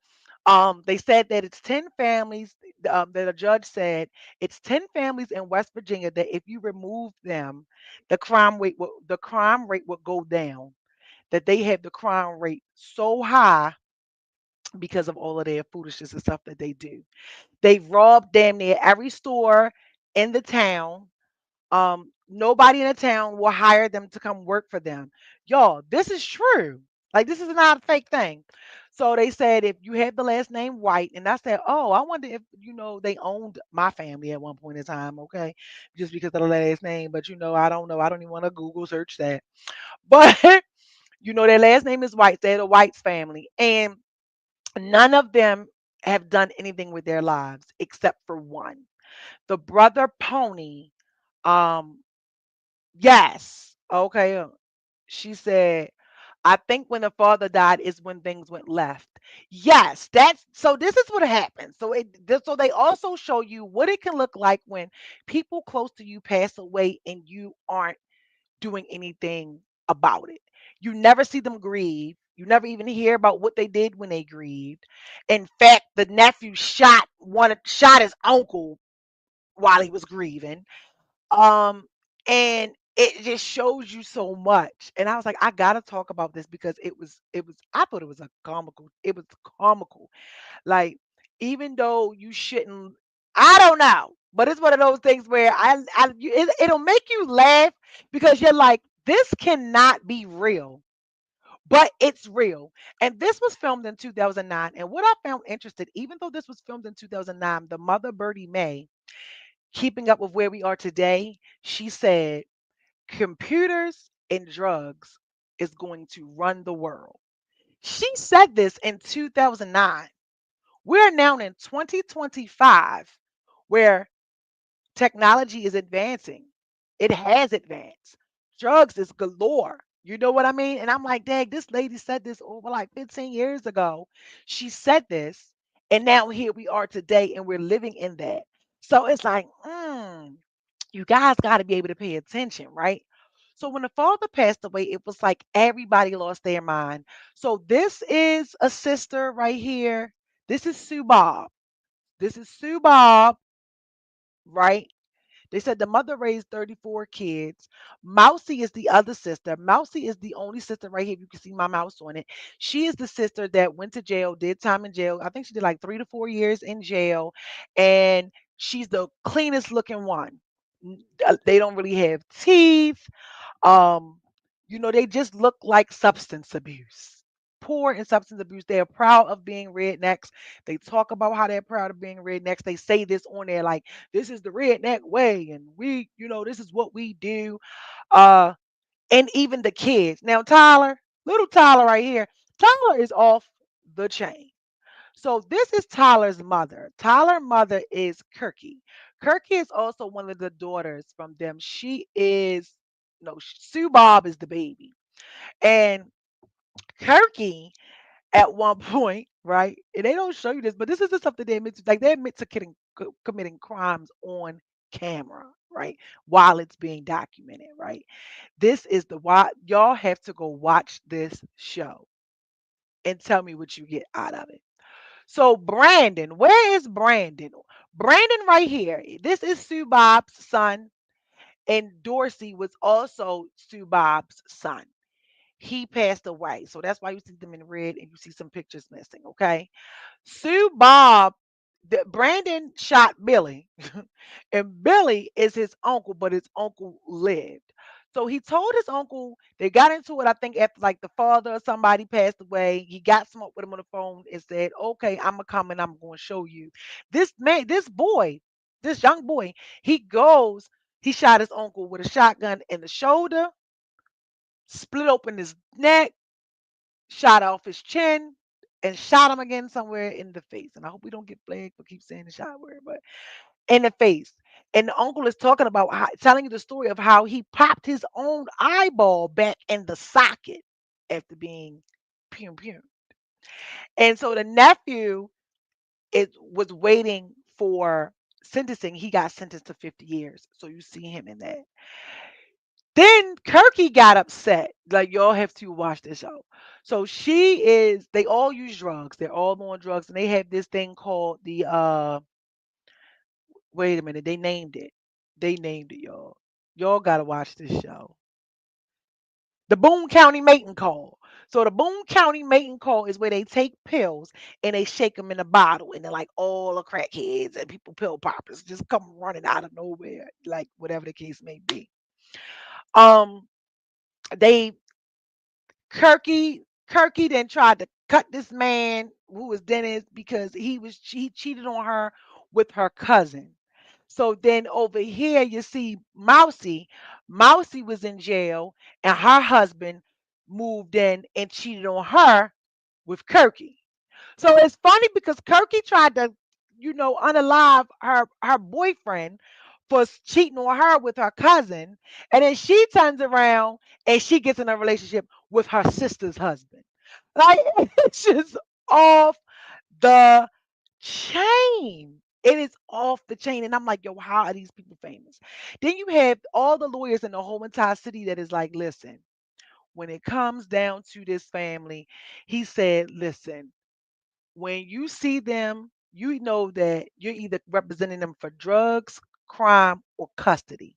They said that it's 10 families, that a judge said it's 10 families in West Virginia that if you remove them, the crime rate would go down. That they have the crime rate so high because of all of their foolishness and stuff that they do. They robbed damn near every store in the town. Nobody in the town will hire them to come work for them. Y'all, this is true. Like this is not a fake thing. So they said if you have the last name White, and I said, oh, I wonder if they owned my family at one point in time, okay, just because of the last name. But I don't know. I don't even want to Google search that. But their last name is White. They're the Whites family, and none of them have done anything with their lives except for one, the brother Pony. Um, yes, okay. She said, I think when the father died is when things went left. Yes, that's so. This is what happens. So they also show you what it can look like when people close to you pass away and you aren't doing anything about it. You never see them grieve. You never even hear about what they did when they grieved. In fact, the nephew shot his uncle while he was grieving. Um, and it just shows you so much. And I was like, I gotta talk about this because it was I thought it was comical. Like, even though you shouldn't, I don't know, but it's one of those things where it'll make you laugh because you're like, this cannot be real, but it's real. And this was filmed in 2009. And what I found interesting, even though this was filmed in 2009, the mother, Birdie Mae, keeping up with where we are today, she said, computers and drugs is going to run the world. She said this in 2009. We're now in 2025 where technology is advancing. It has advanced. Drugs is galore. You know what I mean? And I'm like, dang, this lady said this over like 15 years ago. She said this, and now here we are today, and we're living in that. So it's like, you guys got to be able to pay attention, right? So when the father passed away, it was like everybody lost their mind. So this is a sister right here. This is Sue Bob. This is Sue Bob, right? They said the mother raised 34 kids. Mousy is the other sister. Mousy is the only sister right here. You can see my mouse on it. She is the sister that went to jail, did time in jail. I think she did like 3 to 4 years in jail. And she's the cleanest looking one. They don't really have teeth. Um, they just look like substance abuse. Poor in substance abuse. They are proud of being rednecks. They talk about how they're proud of being rednecks. They say this on there like, this is the redneck way, and this is what we do. Uh, and even the kids. Now, Tyler, little Tyler right here, Tyler is off the chain. So this is Tyler's mother. Tyler's mother is Kirky. Kirky is also one of the daughters from them. She is no Sue Bob is the baby. And Kirky at one point, right? And they don't show you this, but this is the stuff that they admit to. Like they admit to committing crimes on camera, right? While it's being documented, right? This is the why y'all have to go watch this show and tell me what you get out of it. So Brandon, where is Brandon? Brandon right here. This is Sue Bob's son, and Dorsey was also Sue Bob's son. He passed away. So that's why you see them in red and you see some pictures missing. Okay. Sue Bob, Brandon shot Billy, and Billy is his uncle, but his uncle lived. So he told his uncle they got into it. I think after like the father or somebody passed away, he got smoked with him on the phone and said, "Okay, I'm gonna come and I'm gonna show you." This man, this boy, this young boy, he goes. He shot his uncle with a shotgun in the shoulder, split open his neck, shot off his chin, and shot him again somewhere in the face. And I hope we don't get flagged for keep saying the shot word, but in the face. And the uncle is talking about telling you the story of how he popped his own eyeball back in the socket after being pew pew. And so the nephew was waiting for sentencing. He got sentenced to 50 years. So you see him in that. Then Kirky got upset. Like y'all have to watch this show. So they all use drugs. They're all on drugs and they have this thing called the wait a minute, they named it. They named it, y'all. Y'all gotta watch this show. The Boone County Mating Call. So the Boone County Mating Call is where they take pills and they shake them in a bottle, and they're like all the crackheads and people pill poppers just come running out of nowhere, like whatever the case may be. Um, they Kirky then tried to cut this man who was Dennis because he cheated on her with her cousin. So then over here you see Mousy. Mousy was in jail and her husband moved in and cheated on her with Kirky. So it's funny because Kirky tried to, unalive her boyfriend for cheating on her with her cousin, and then she turns around and she gets in a relationship with her sister's husband. Like it's just off the chain. It is off the chain. And I'm like, yo, how are these people famous? Then you have all the lawyers in the whole entire city that is like, listen, when it comes down to this family, he said, listen, when you see them, you know that you're either representing them for drugs, crime, or custody.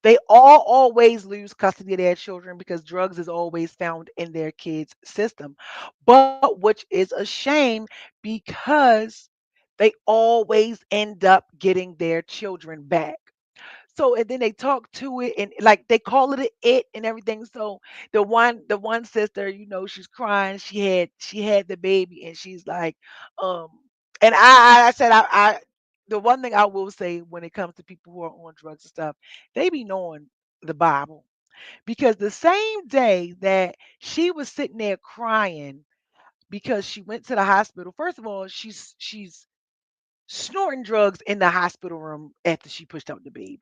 They all always lose custody of their children because drugs is always found in their kids' system. But which is a shame because they always end up getting their children back. So and then they talk to it and like they call it a it and everything. So the one sister, she's crying. She had the baby and she's like, um, and I said the one thing I will say when it comes to people who are on drugs and stuff, they be knowing the Bible because the same day that she was sitting there crying because she went to the hospital. First of all, she's snorting drugs in the hospital room after she pushed out the baby.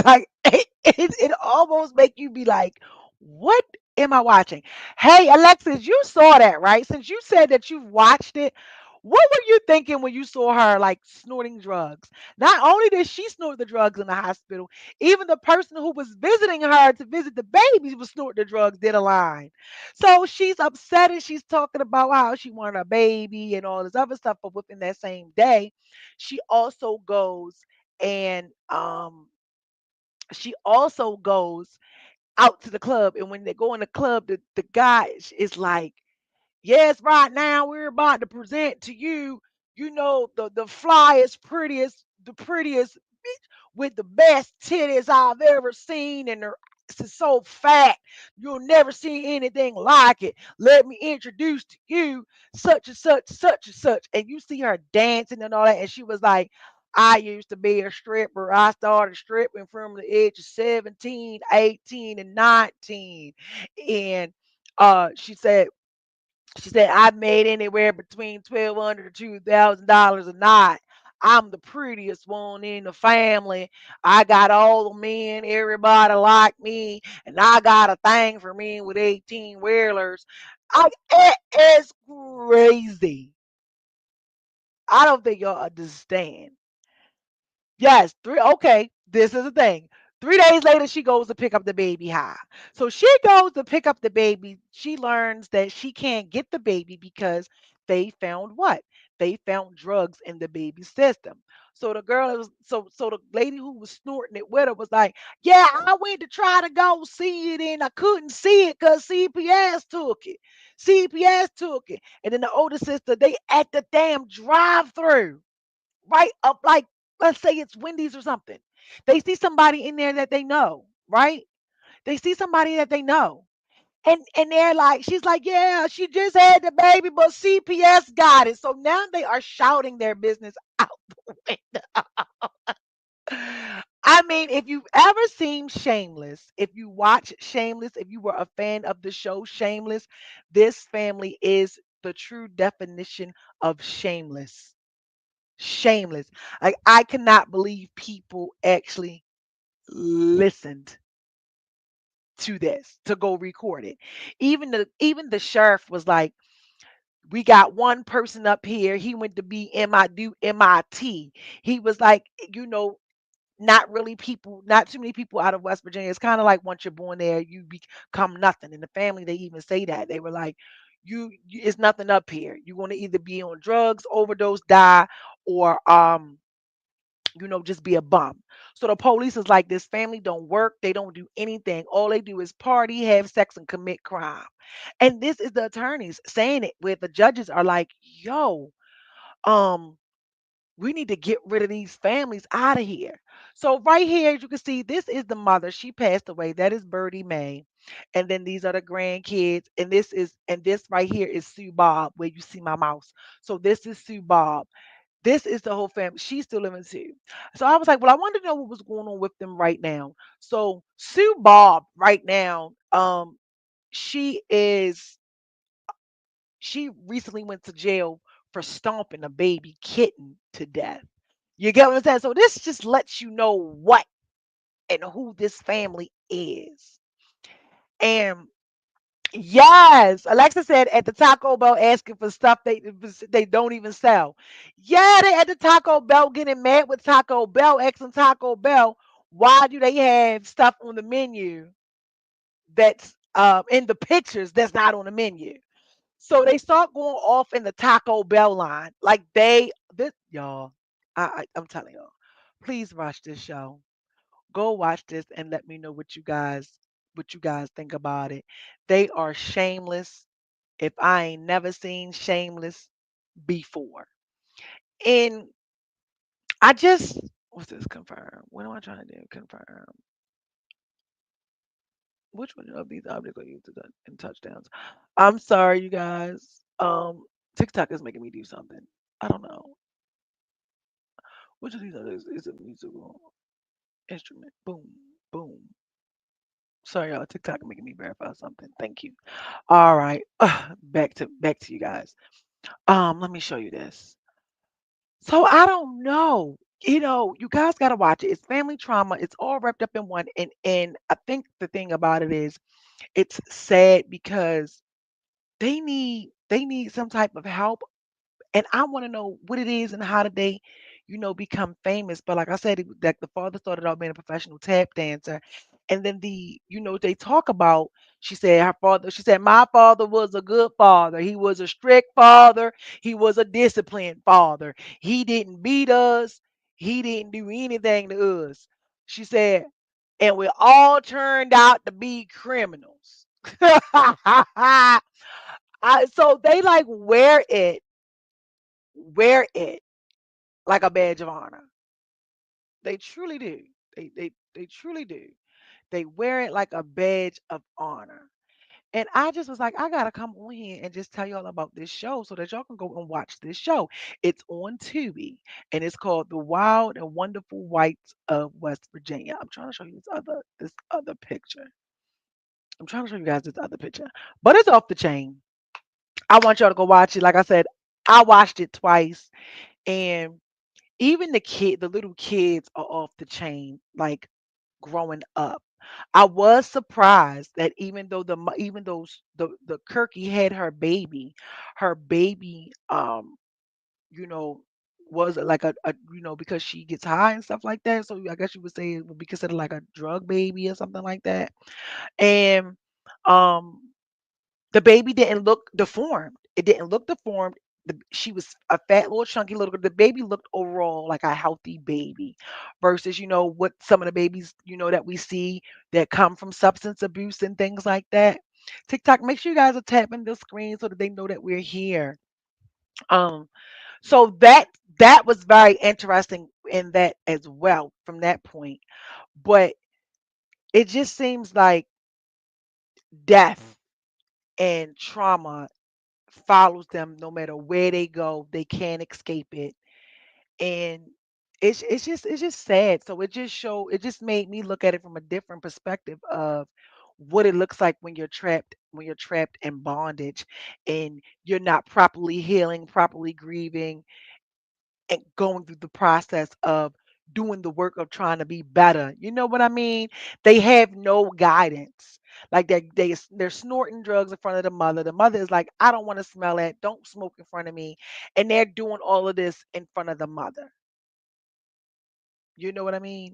Like it almost make you be like, what am I watching? Hey, Alexis, you saw that, right? Since you said that you've watched it, what were you thinking when you saw her like snorting drugs? Not only did she snort the drugs in the hospital, even the person who was visiting her to visit the baby was snorting the drugs, did a line. So she's upset and she's talking about how she wanted a baby and all this other stuff. But within that same day, she also goes and She also goes out to the club, and when they go in the club, the guy is like, yes, right now we're about to present to you, the flyest, prettiest bitch with the best titties I've ever seen, and they're so fat, you'll never see anything like it. Let me introduce to you such and such, such and such. And you see her dancing and all that. And she was like, I used to be a stripper. I started stripping from the age of 17, 18, and 19. And she said, I've made anywhere between $1,200 to $2,000 a night. I'm the prettiest one in the family. I got all the men, everybody like me, and I got a thing for men with 18 wheelers. It is crazy. I don't think y'all understand. Yes, three. Okay, this is the thing. 3 days later, she goes to pick up the baby high. So she goes to pick up the baby. She learns that she can't get the baby because they found what? They found drugs in the baby's system. So the girl was so the lady who was snorting it with her was like, "Yeah, I went to try to go see it and I couldn't see it because CPS took it. CPS took it." And then the older sister, they at the damn drive-through right up, like, let's say it's Wendy's or something. They see somebody in there that they know, right? They see somebody that they know. And they're like, she's like, yeah, she just had the baby, but CPS got it. So now they are shouting their business out the window. I mean, if you've ever seen Shameless, if you watch Shameless, if you were a fan of the show Shameless, this family is the true definition of shameless. Shameless. Like, I cannot believe people actually listened to this to go record it. Even the sheriff was like, we got one person up here. He went to be do MIT. He was like, you know, not really people, not too many people out of West Virginia. It's kind of like once you're born there, you become nothing. In the family, they even say that. They were like, it's nothing up here. You're gonna either be on drugs, overdose, die, or just be a bum. So the police is like, this family don't work, they don't do anything. All they do is party, have sex, and commit crime. And this is the attorneys saying it, where the judges are like, yo, um, we need to get rid of these families out of here. So right here, as you can see, this is the mother. She passed away. That is Birdie Mae. And then these are the grandkids. And this right here is Sue Bob, where you see my mouse. So this is Sue Bob. This is the whole family. She's still living too. So I was like, well, I wanted to know what was going on with them right now. So Sue Bob right now, she is she recently went to jail for stomping a baby kitten to death. You get what I'm saying? So this just lets you know what and who this family is. And yes, Alexa said at the Taco Bell asking for stuff they don't even sell. Yeah, they at the Taco Bell getting mad with Taco Bell, asking Taco Bell, why do they have stuff on the menu that's in the pictures that's not on the menu? So they start going off in the Taco Bell line, like this y'all. I'm telling y'all, please watch this show. Go watch this and let me know what you guys think about it. They are shameless. If I ain't never seen Shameless before. And I just what's this confirm? What am I trying to do? Confirm. Which one of these objects are used in touchdowns? I'm sorry, you guys. TikTok is making me do something. I don't know. Which of these is a musical instrument? Boom, boom. Sorry, y'all. TikTok making me verify something. Thank you. All right. Back to you guys. Let me show you this. So I don't know. You guys gotta watch it. It's family trauma. It's all wrapped up in one. And I think the thing about it is it's sad because they need some type of help, and I want to know what it is and how did they, become famous. But like I said, like the father started out being a professional tap dancer, and then they talk about. She said my father was a good father. He was a strict father. He was a disciplined father. He didn't beat us. He didn't do anything to us. She said and we all turned out to be criminals. So they like wear it like a badge of honor. They truly do. They truly do. They wear it like a badge of honor. And I just was like, I gotta come on here and just tell y'all about this show so that y'all can go and watch this show. It's on Tubi and it's called The Wild and Wonderful Whites of West Virginia. I'm trying to show you this other picture. I'm trying to show you guys this other picture. But it's off the chain. I want y'all to go watch it. Like I said, I watched it twice and even the little kids are off the chain, like growing up. I was surprised that even though the Kirky had her baby, you know, was like because she gets high and stuff like that. So I guess you would say it would be considered like a drug baby or something like that. And um the baby didn't look deformed. It didn't look deformed. She was a fat little chunky little girl. The baby looked overall like a healthy baby versus, what some of the babies, that we see that come from substance abuse and things like that. TikTok, make sure you guys are tapping the screen so that they know that we're here. Um, so that was very interesting in that as well from that point. But it just seems like death and trauma follows them no matter where they go. They can't escape it. And it's just sad. So it just made me look at it from a different perspective of what it looks like when you're trapped in bondage and you're not properly healing, properly grieving, and going through the process of doing the work of trying to be better. You know what I mean? They have no guidance. Like they're snorting drugs in front of the mother. The mother is like, I don't want to smell that. Don't smoke in front of me. And they're doing all of this in front of the mother. You know what I mean?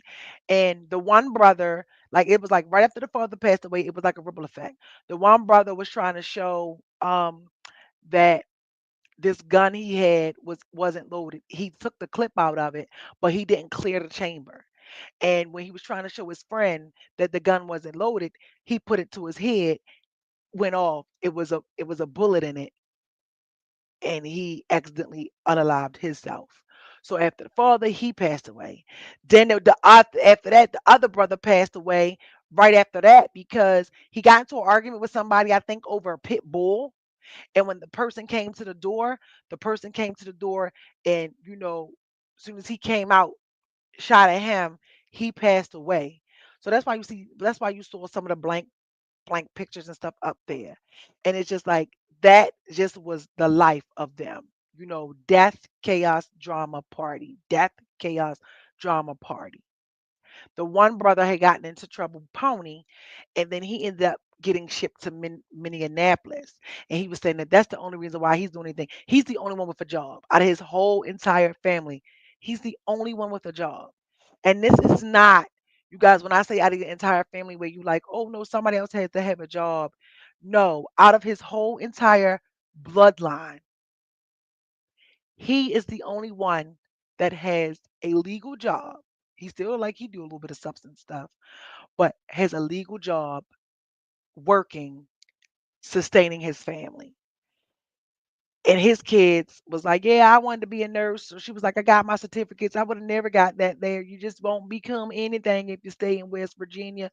And the one brother, like it was like right after the father passed away, it was like a ripple effect. The one brother was trying to show that this gun he had wasn't loaded. He took the clip out of it, but he didn't clear the chamber. And when he was trying to show his friend that the gun wasn't loaded, he put it to his head, went off. It was a bullet in it, and he accidentally unalived himself. So after the father, he passed away. Then after that, the other brother passed away right after that because he got into an argument with somebody, I think, over a pit bull. And when the person came to the door, and as soon as he came out, shot at him, he passed away. So that's why you saw some of the blank pictures and stuff up there. And it's just like that just was the life of them. Death, chaos, drama, party. Death, chaos, drama, party. The one brother had gotten into trouble with Pony, and then he ended up getting shipped to Minneapolis. And he was saying that that's the only reason why he's doing anything. He's the only one with a job out of his whole entire family. He's the only one with a job. And this is not, you guys, when I say out of the entire family where you like, oh no, somebody else has to have a job. No, out of his whole entire bloodline, he is the only one that has a legal job. He still like he do a little bit of substance stuff, but has a legal job working, sustaining his family. And his kids was like, yeah, I wanted to be a nurse. So she was like, I got my certificates. I would have never got that there. You just won't become anything if you stay in West Virginia,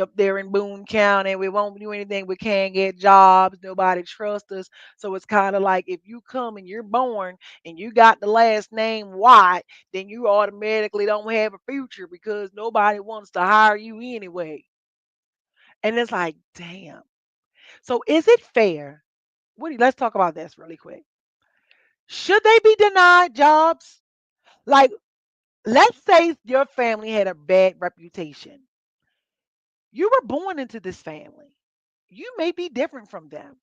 up there in Boone County. We won't do anything. We can't get jobs. Nobody trusts us. So it's kind of like if you come and you're born and you got the last name White, then you automatically don't have a future because nobody wants to hire you anyway. And it's like, damn. So is it fair? Let's talk about this really quick. Should they be denied jobs? Like, let's say your family had a bad reputation. You were born into this family. You may be different from them.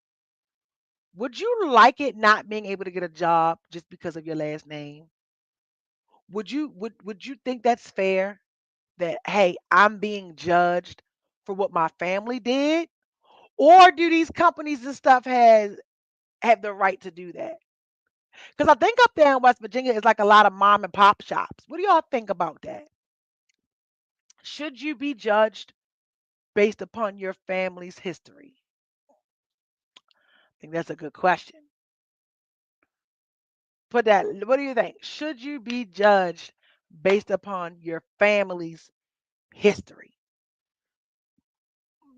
Would you like it not being able to get a job just because of your last name? Would you think that's fair? That hey, I'm being judged for what my family did? Or do these companies and stuff have the right to do that? Because I think up there in West Virginia is like a lot of mom and pop shops. What do y'all think about that? Should you be judged based upon your family's history? I think that's a good question. Put that, what do you think? Should you be judged based upon your family's history?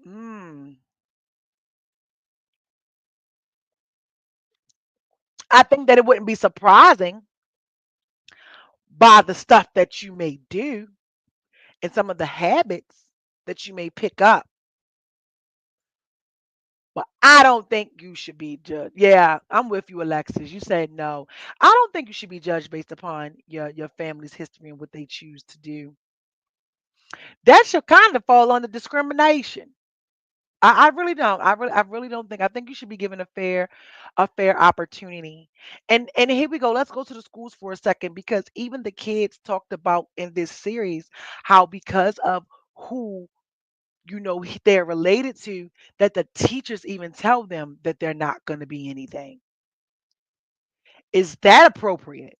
Mm. I think that it wouldn't be surprising by the stuff that you may do and some of the habits that you may pick up. But I don't think you should be judged. Yeah, I'm with you, Alexis. You said no. I don't think you should be judged based upon your family's history and what they choose to do. That should kind of fall under discrimination. I really don't. I really don't think. I think you should be given a fair opportunity. And here we go. Let's go to the schools for a second because even the kids talked about in this series how because of who they're related to, that the teachers even tell them that they're not going to be anything. Is that appropriate?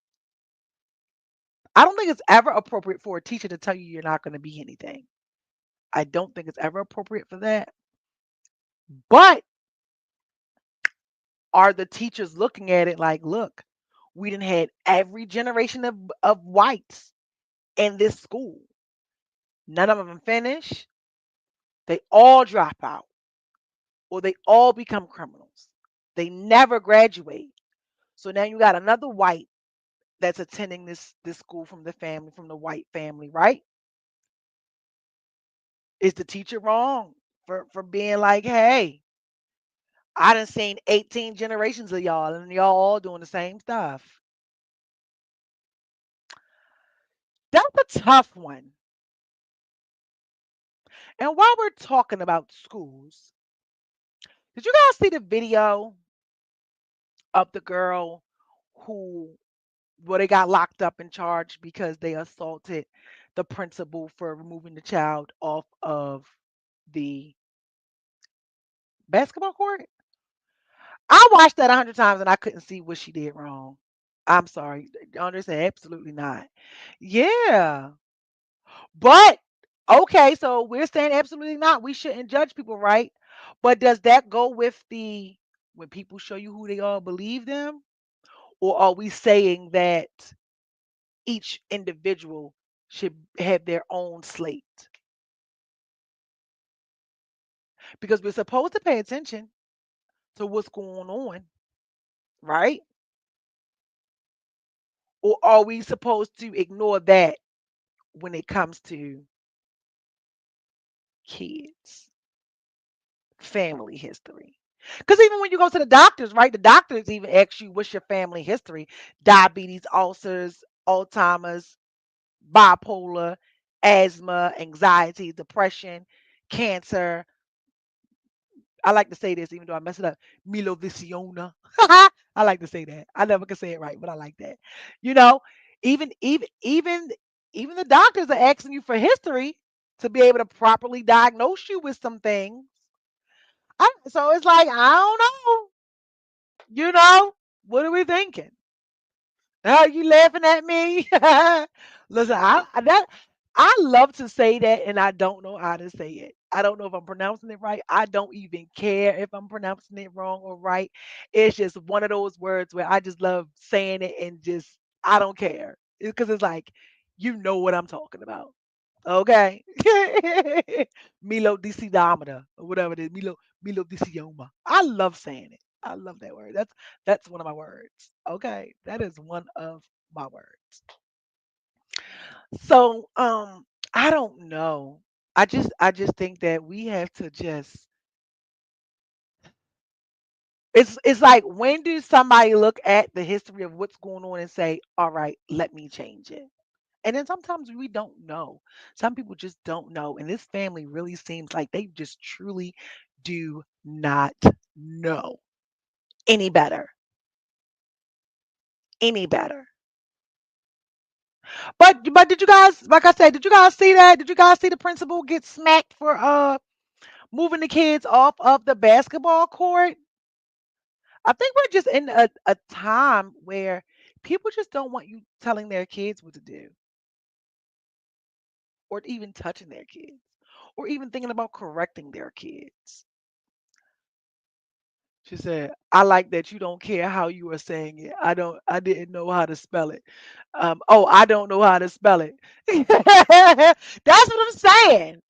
I don't think it's ever appropriate for a teacher to tell you you're not going to be anything. I don't think it's ever appropriate for that. But are the teachers looking at it like, look, we didn't had every generation of whites in this school. None of them finish. They all drop out or they all become criminals. They never graduate. So now you got another white that's attending this school from the white family, right? Is the teacher wrong for being like, hey, I done seen 18 generations of y'all and y'all all doing the same stuff? That's a tough one. And while we're talking about schools, did you guys see the video of the girl who, well, they got locked up and charged because they assaulted the principal for removing the child off of the basketball court? I watched that 100 times and I couldn't see what she did wrong. I'm sorry. Understand? Absolutely not. Yeah. But okay, so we're saying absolutely not. We shouldn't judge people, right? But does that go with the when people show you who they are, believe them? Or are we saying that each individual should have their own slate? Because we're supposed to pay attention to what's going on, right? Or are we supposed to ignore that when it comes to kids, family history? Because even when you go to the doctors, right? The doctors even ask you what's your family history: diabetes, ulcers, Alzheimer's, bipolar, asthma, anxiety, depression, cancer. I like to say this, even though I mess it up. Milovisiona. I like to say that. I never can say it right, but I like that. You know, even the doctors are asking you for history to be able to properly diagnose you with some things. So it's like I don't know. What are we thinking? Are you laughing at me? Listen, I love to say that and I don't know how to say it. I don't know if I'm pronouncing it right. I don't even care if I'm pronouncing it wrong or right. It's just one of those words where I just love saying it and just I don't care. Because it's like you know what I'm talking about. Okay. Melodicidomata or whatever it is. Melodicioma. I love saying it. I love that word. That's one of my words. Okay. That is one of my words. So I don't know. I just think that we have to just it's like when do somebody look at the history of what's going on and say, all right, let me change it. And then sometimes we don't know. Some people just don't know. And this family really seems like they just truly do not know any better. Any better. But did you guys, like I said, did you guys see that? Did you guys see the principal get smacked for moving the kids off of the basketball court? I think we're just in a time where people just don't want you telling their kids what to do or even touching their kids or even thinking about correcting their kids. She said, I like that you don't care how you are saying it. I didn't know how to spell it. Oh, I don't know how to spell it. That's what I'm saying.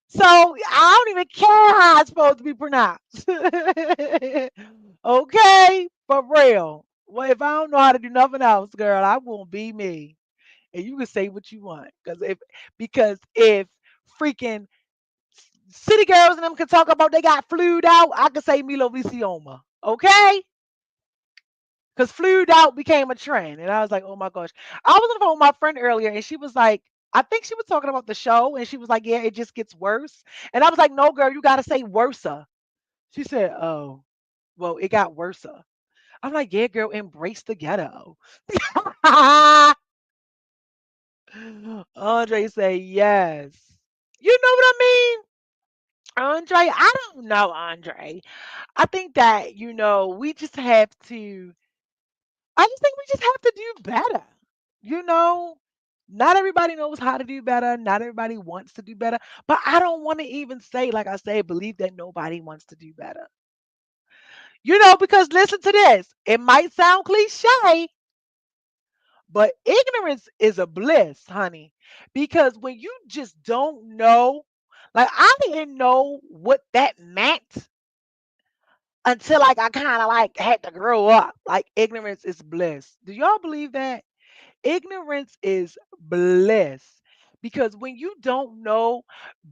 So I don't even care how it's supposed to be pronounced. Okay, for real. Well, if I don't know how to do nothing else, girl, I won't be me. And you can say what you want. Because if freaking city girls and them can talk about they got flued out, I can say Milo Visioma. Okay? Because flued out became a trend. And I was like, oh my gosh. I was on the phone with my friend earlier and she was like, I think she was talking about the show and she was like, yeah, it just gets worse. And I was like, no, girl, you got to say worser. She said, oh, well, it got worser. I'm like, yeah, girl, embrace the ghetto. Andre say, yes. You know what I mean? Andre, I don't know, Andre. I think that, we just have to I just think we just have to do better. You know, not everybody knows how to do better. Not everybody wants to do better. But I don't want to even say, like I say, believe that nobody wants to do better. Because listen to this. It might sound cliche, but ignorance is a bliss, honey. Because when you just don't know, like I didn't know what that meant until like I kind of like had to grow up. Like ignorance is bliss. Do y'all believe that? Ignorance is bliss because when you don't know,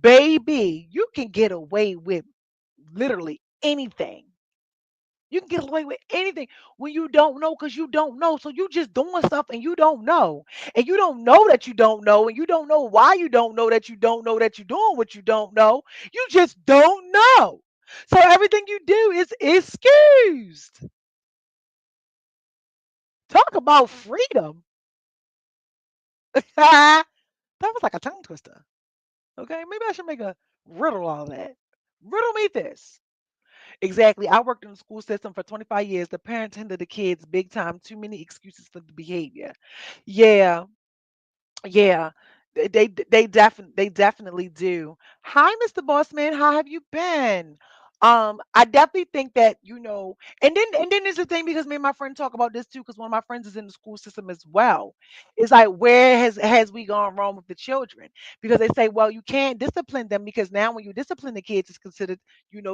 baby, you can get away with literally anything. You can get away with anything when you don't know because you don't know. So you just doing stuff and you don't know. And you don't know that you don't know. And you don't know why you don't know that you don't know that you're doing what you don't know. You just don't know. So everything you do is excused. Talk about freedom. That was like a tongue twister. Okay, maybe I should make a riddle all that. Riddle me this. Exactly. I worked in the school system for 25 years. The parents hindered the kids big time. Too many excuses for the behavior. Yeah, yeah. They definitely do. Hi, Mr. Bossman. How have you been? I definitely think that, and then there's the thing because me and my friend talk about this too, because one of my friends is in the school system as well. It's like where has we gone wrong with the children? Because they say, well, you can't discipline them because now when you discipline the kids, it's considered,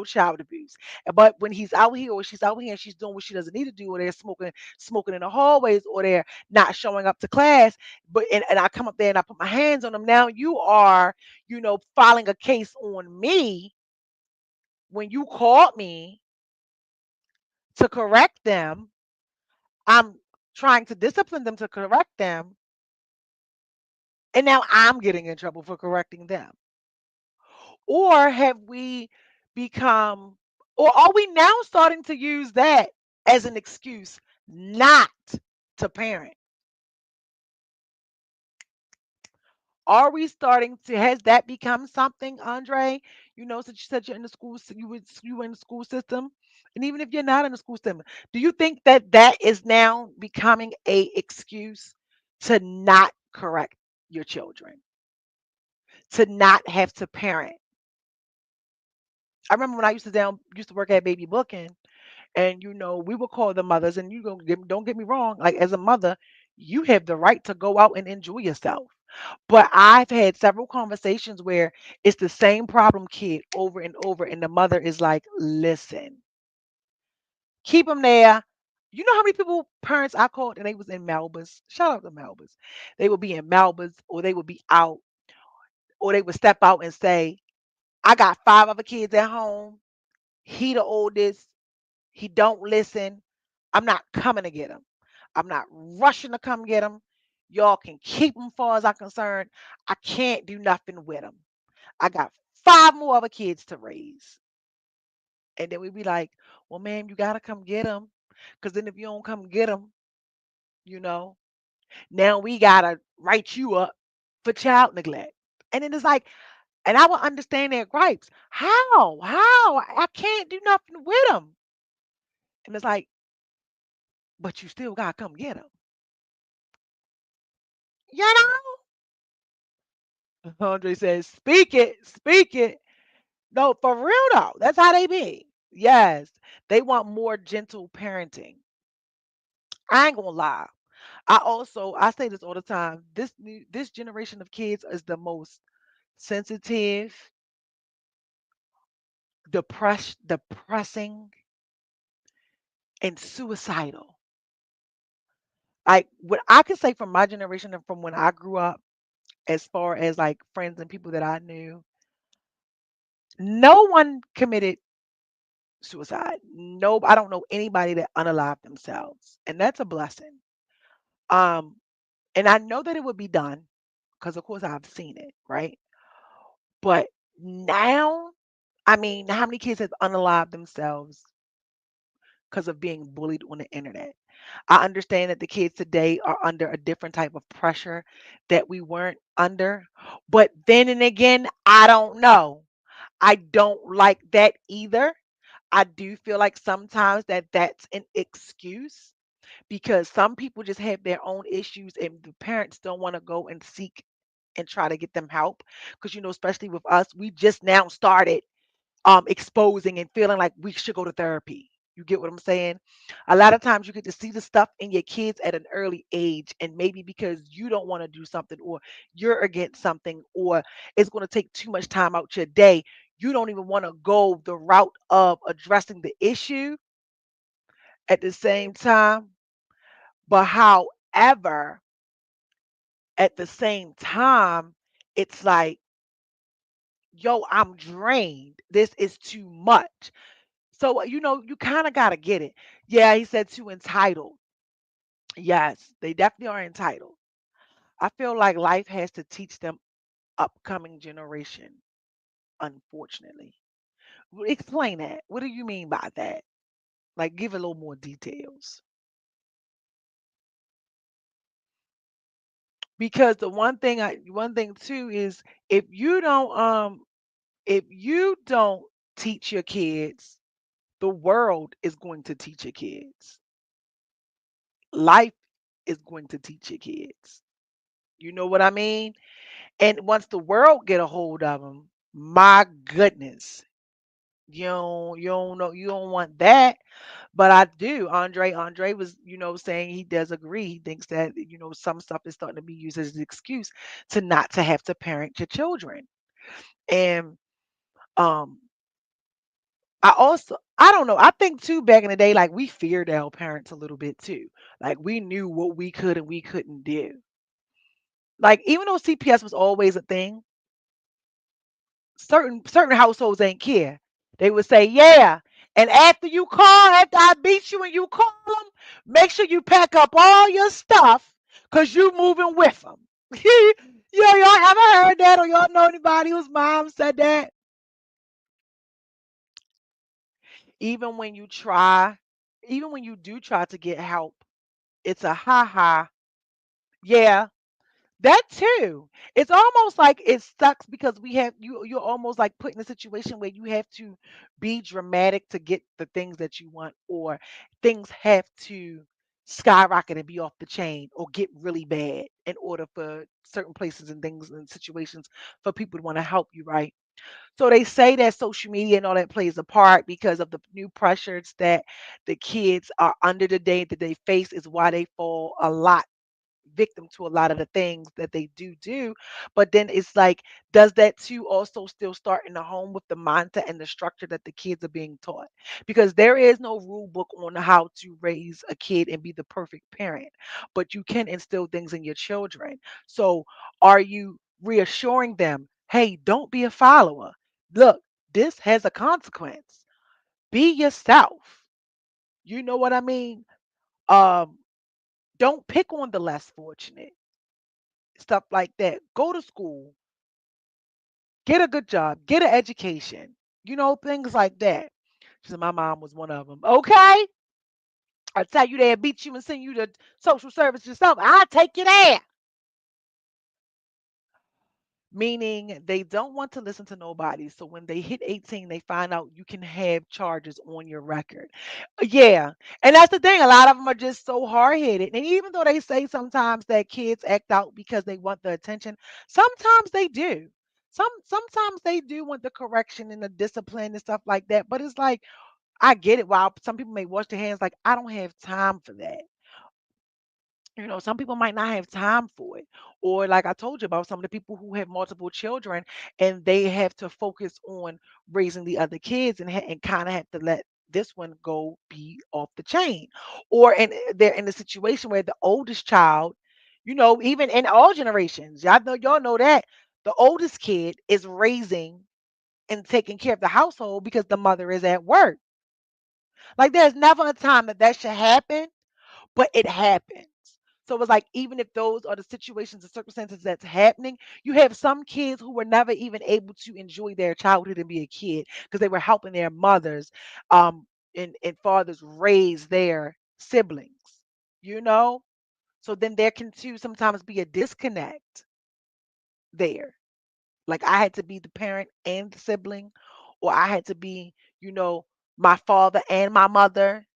child abuse. But when he's out here or she's out here and she's doing what she doesn't need to do, or they're smoking in the hallways, or they're not showing up to class, and I come up there and I put my hands on them. Now you are, filing a case on me when you called me to correct them. I'm trying to discipline them to correct them, and now I'm getting in trouble for correcting them. Or have we become, or are we now starting to use that as an excuse not to parent? Are we starting to has that become something, Andre? Since you said you're in the school, you were in the school system, and even if you're not in the school system, do you think that that is now becoming a excuse to not correct your children, to not have to parent? I remember when I used to work at Baby Booking, and we would call the mothers, and don't get me wrong, like as a mother, you have the right to go out and enjoy yourself. But I've had several conversations where it's the same problem kid over and over, and the mother is like, listen, keep them there. You know how many parents I called and they was in Melba's? Shout out to Melba's. They would be in Melba's, or they would be out, or they would step out and say, I got 5 other kids at home. He the oldest. He don't listen. I'm not coming to get him. I'm not rushing to come get him. Y'all can keep him far as I'm concerned. I can't do nothing with him. I got 5 more other kids to raise. And then we'd be like, well, ma'am, you got to come get him. Because then if you don't come get him, you know, now we got to write you up for child neglect. And then it's like, and I will understand their gripes. How? How? I can't do nothing with him. And it's like, but you still got to come get him. You know? Andre says, speak it, speak it. No, for real though. That's how they be. Yes. They want more gentle parenting. I ain't gonna lie. I say this all the time. This generation of kids is the most sensitive, depressing, and suicidal. Like what I can say from my generation and from when I grew up, as far as like friends and people that I knew, no one committed suicide. No, I don't know anybody that unalived themselves, and that's a blessing. Um, and I know that it would be done because, of course, I've seen it, right? But now, I mean, how many kids have unalived themselves because of being bullied on the internet? I understand that the kids today are under a different type of pressure that we weren't under, but then and again, I don't know. I don't like that either. I do feel like sometimes that that's an excuse because some people just have their own issues and the parents don't want to go and seek and try to get them help because especially with us we just now started exposing and feeling like we should go to therapy. You get what I'm saying? A lot of times you get to see the stuff in your kids at an early age, and maybe because you don't want to do something or you're against something or it's going to take too much time out your day, you don't even want to go the route of addressing the issue at the same time. But however, at the same time, it's like, yo, I'm drained. This is too much. So, you kind of got to get it. Yeah, he said too entitled. Yes, they definitely are entitled. I feel like life has to teach them upcoming generation, unfortunately. Explain that. What do you mean by that? Like, give a little more details. Because one thing too is if you don't if you don't teach your kids, the world is going to teach your kids. Life is going to teach your kids. You know what I mean? And once the world get a hold of them, my goodness, you don't know, you don't want that. But I do. Andre was, saying he does agree. He thinks that, some stuff is starting to be used as an excuse to not to have to parent your children. And um I don't know. I think too back in the day, like we feared our parents a little bit too. Like we knew what we could and we couldn't do. Like even though CPS was always a thing, certain households ain't care. They would say, "Yeah." And after I beat you and you call them, make sure you pack up all your stuff because you moving with them. Yeah, y'all ever heard that or y'all know anybody whose mom said that? Even when you try, even when you do try to get help, it's a ha ha. Yeah, that too. It's almost like it sucks because you're almost like put in a situation where you have to be dramatic to get the things that you want, or things have to skyrocket and be off the chain or get really bad in order for certain places and things and situations for people to want to help you, right? So they say that social media and all that plays a part because of the new pressures that the kids are under today that they face is why they fall a lot victim to a lot of the things that they do. But then it's like, does that too also still start in the home with the mindset and the structure that the kids are being taught? Because there is no rule book on how to raise a kid and be the perfect parent, but you can instill things in your children. So are you reassuring them, hey, don't be a follower? Look, this has a consequence. Be yourself. You know what I mean? Um, don't pick on the less fortunate, stuff like that. Go to school, get a good job, get an education, things like that. She said, my mom was one of them. Okay. I tell you they beat you and send you to social service yourself. I'll take you there. meaning they don't want to listen to nobody. So when they hit 18, they find out you can have charges on your record. Yeah. And that's the thing. A lot of them are just so hard headed. And even though they say sometimes that kids act out because they want the attention, sometimes they do. Sometimes they do want the correction and the discipline and stuff like that. But it's like, I get it. While some people may wash their hands, like, I don't have time for that. Some people might not have time for it. Or like I told you about some of the people who have multiple children and they have to focus on raising the other kids and kind of have to let this one go be off the chain. Or they're in a situation where the oldest child, even in all generations, y'all know that the oldest kid is raising and taking care of the household because the mother is at work. Like there's never a time that should happen, but it happens. So it's like even if those are the situations and circumstances that's happening, you have some kids who were never even able to enjoy their childhood and be a kid because they were helping their mothers and fathers raise their siblings, you know? So then there can too sometimes be a disconnect there. Like I had to be the parent and the sibling, or I had to be, you know, my father and my mother.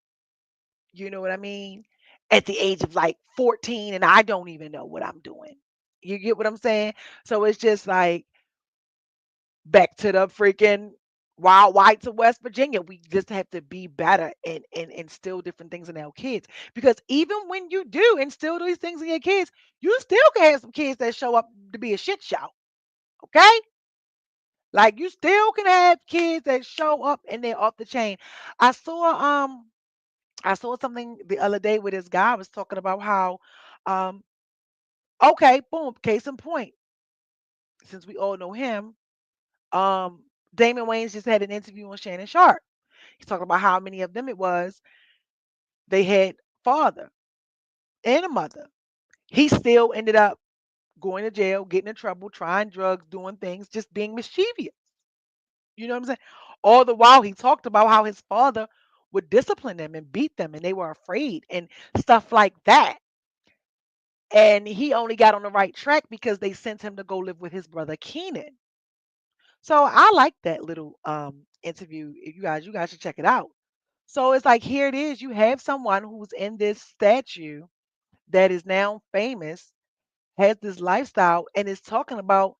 You know what I mean? At the age of like 14, and I don't even know what I'm doing. You get what I'm saying? So it's just like back to the freaking wild whites of West Virginia. We just have to be better and instill different things in our kids. Because even when you do instill these things in your kids, you still can have some kids that show up to be a shit show. Okay? Like you still can have kids that show up and they're off the chain. I saw um I saw something the other day where this guy was talking about how, um, okay, boom, case in point, since we all know him, Damon Wayans just had an interview on Shannon Sharp. He's talking about how many of them it was. They had father and a mother. He still ended up going to jail, getting in trouble, trying drugs, doing things, just being mischievous. You know what I'm saying? All the while he talked about how his father would discipline them and beat them and they were afraid and stuff like that. And he only got on the right track because they sent him to go live with his brother Keenan. So I like that little interview. If you guys should check it out. So it's like here it is. You have someone who's in this statue that is now famous, has this lifestyle, and is talking about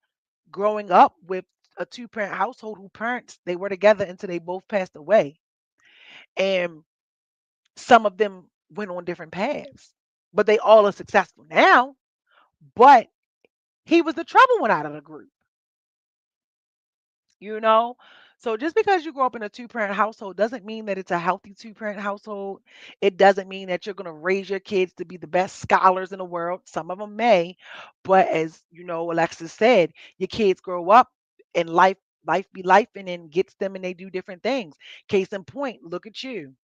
growing up with a two-parent household who parents they were together until they both passed away. And some of them went on different paths. But they all are successful now. But he was the trouble one out of the group. you know so just because you grow up in a two-parent household doesn't mean that it's a healthy two-parent household. It doesn't mean that you're going to raise your kids to be the best scholars in the world. Some of them may, but as you know, Alexis said, your kids grow up and life be life and gets them and they do different things. Case in point, look at you.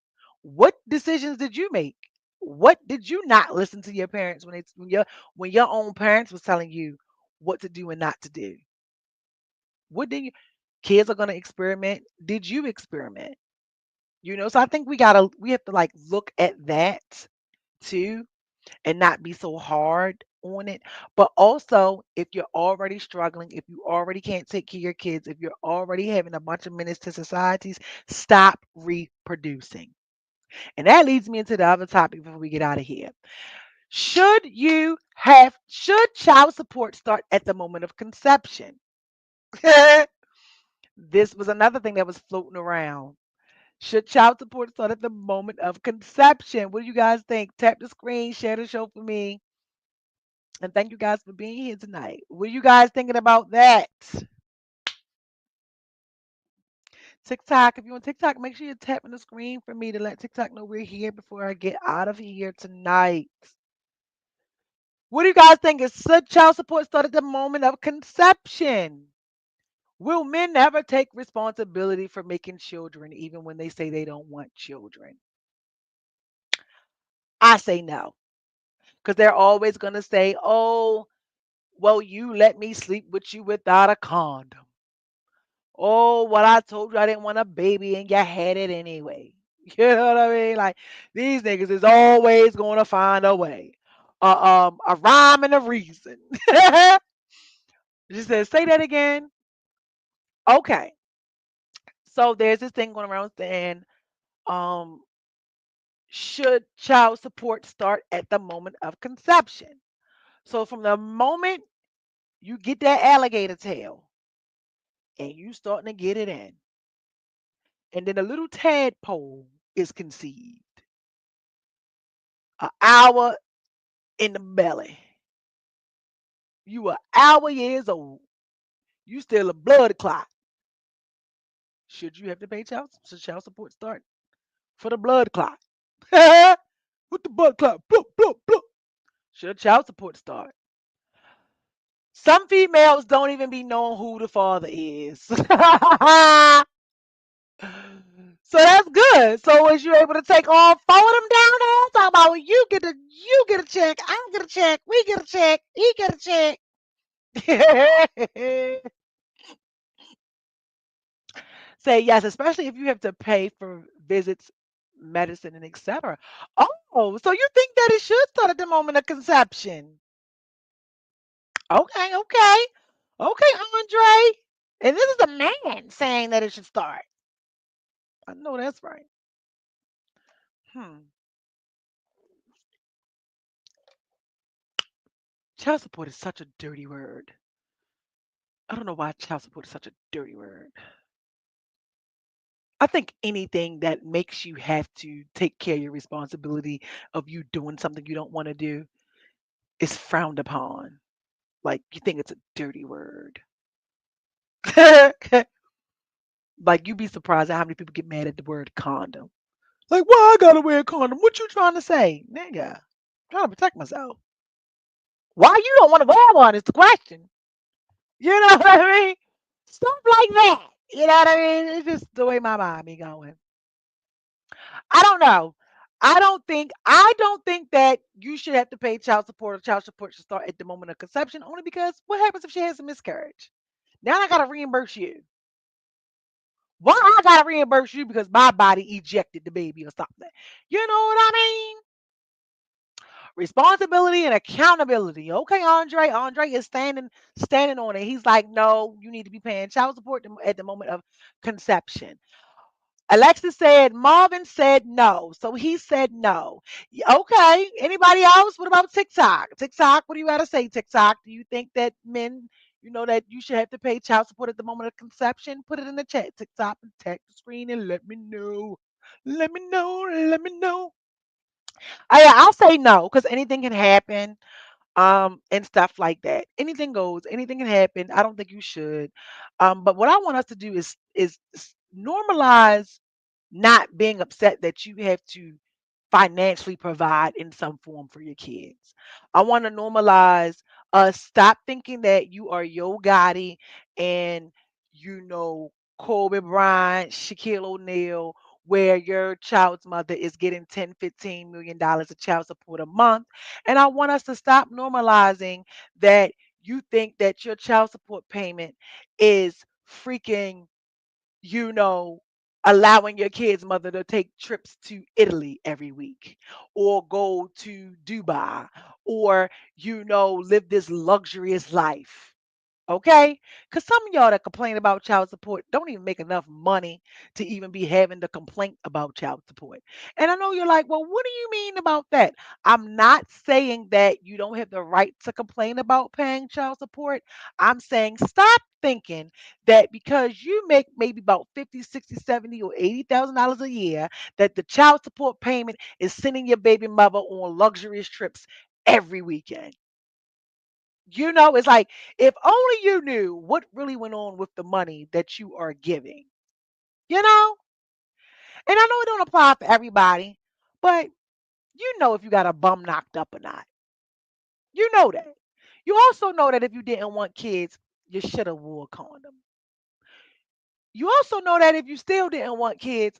What decisions did you make? What did you not listen to your parents when your own parents was telling you what to do and not to do? What did you Kids are gonna experiment. Did you experiment? So I think we have to like look at that too and not be so hard on it. But also, if you're already struggling, if you already can't take care of your kids, if you're already having a bunch of menace to societies, stop reproducing. And that leads me into the other topic before we get out of here. Should child support start at the moment of conception? This was another thing that was floating around. Should child support start at the moment of conception? What do you guys think? Tap the screen, share the show for me. And thank you guys for being here tonight. What are you guys thinking about that? TikTok, if you're on TikTok, make sure you're tapping the screen for me to let TikTok know we're here before I get out of here tonight. What do you guys think? Should child support start at the moment of conception? Will men ever take responsibility for making children, even when they say they don't want children? I say no, because they're always going to say, oh, well, you let me sleep with you without a condom. Oh, well, I told you I didn't want a baby and you had it anyway. You know what I mean? Like these niggas is always going to find a way, a rhyme and a reason. She said, say that again. Okay. So there's this thing going around saying, um, should child support start at the moment of conception? So from the moment you get that alligator tail and you starting to get it in, and then a little tadpole is conceived, an hour in the belly, you are hour years old, you still a blood clot. Should you have to pay child support start for the blood clot? With the blood clot, bloop, bloop, bloop. Should child support start? Some females don't even be knowing who the father is. So that's good. So was you able to take all four of them down there? Talk about well, you get a check, I get a check, we get a check, he get a check. Say yes, especially if you have to pay for visits, medicine, and etc. Oh, so you think that it should start at the moment of conception? Okay, okay, okay, Andre. And this is a man saying that it should start. I know that's right. Hmm. Child support is such a dirty word. I don't know why child support is such a dirty word. I think anything that makes you have to take care of your responsibility of you doing something you don't want to do is frowned upon. Like you think it's a dirty word. Like you'd be surprised at how many people get mad at the word condom. Like, why I gotta wear a condom? What you trying to say? Nigga, I'm trying to protect myself. Why you don't want to wear one is the question. You know what I mean? Stuff like that. You know what I mean? It's just the way my mind be going. I don't know. I don't think that you should have to pay child support or child support should start at the moment of conception only because what happens if she has a miscarriage? Now I gotta reimburse you. Why I gotta reimburse you because my body ejected the baby or something? You know what I mean? Responsibility and accountability. Okay, Andre. Andre is standing on it. He's like, no, you need to be paying child support at the moment of conception. Alexis said Marvin said no. So he said no. Okay. Anybody else? What about TikTok? TikTok, what do you got to say, TikTok? Do you think that men, that you should have to pay child support at the moment of conception? Put it in the chat, TikTok, and tag the screen and let me know. Let me know. Let me know. Yeah, I'll say no because anything can happen and stuff like that. Anything goes, anything can happen. I don't think you should. But what I want us to do is normalize not being upset that you have to financially provide in some form for your kids. I want to normalize stop thinking that you are Yo Gotti and you know Kobe Bryant, Shaquille O'Neal, where your child's mother is getting 10, $15 million of child support a month. And I want us to stop normalizing that you think that your child support payment is freaking you know, allowing your kid's mother to take trips to Italy every week or go to Dubai or, live this luxurious life. Okay? Because some of y'all that complain about child support don't even make enough money to even be having the complaint about child support. And I know you're like, well, what do you mean about that? I'm not saying that you don't have the right to complain about paying child support. I'm saying stop thinking that because you make maybe about 50, 60, 70, or $80,000 a year, that the child support payment is sending your baby mother on luxurious trips every weekend. It's like if only you knew what really went on with the money that you are giving, you know? And I know it don't apply for everybody, but if you got a bum knocked up or not. You know that. You also know that if you didn't want kids, you should have wore a condom. You also know that if you still didn't want kids,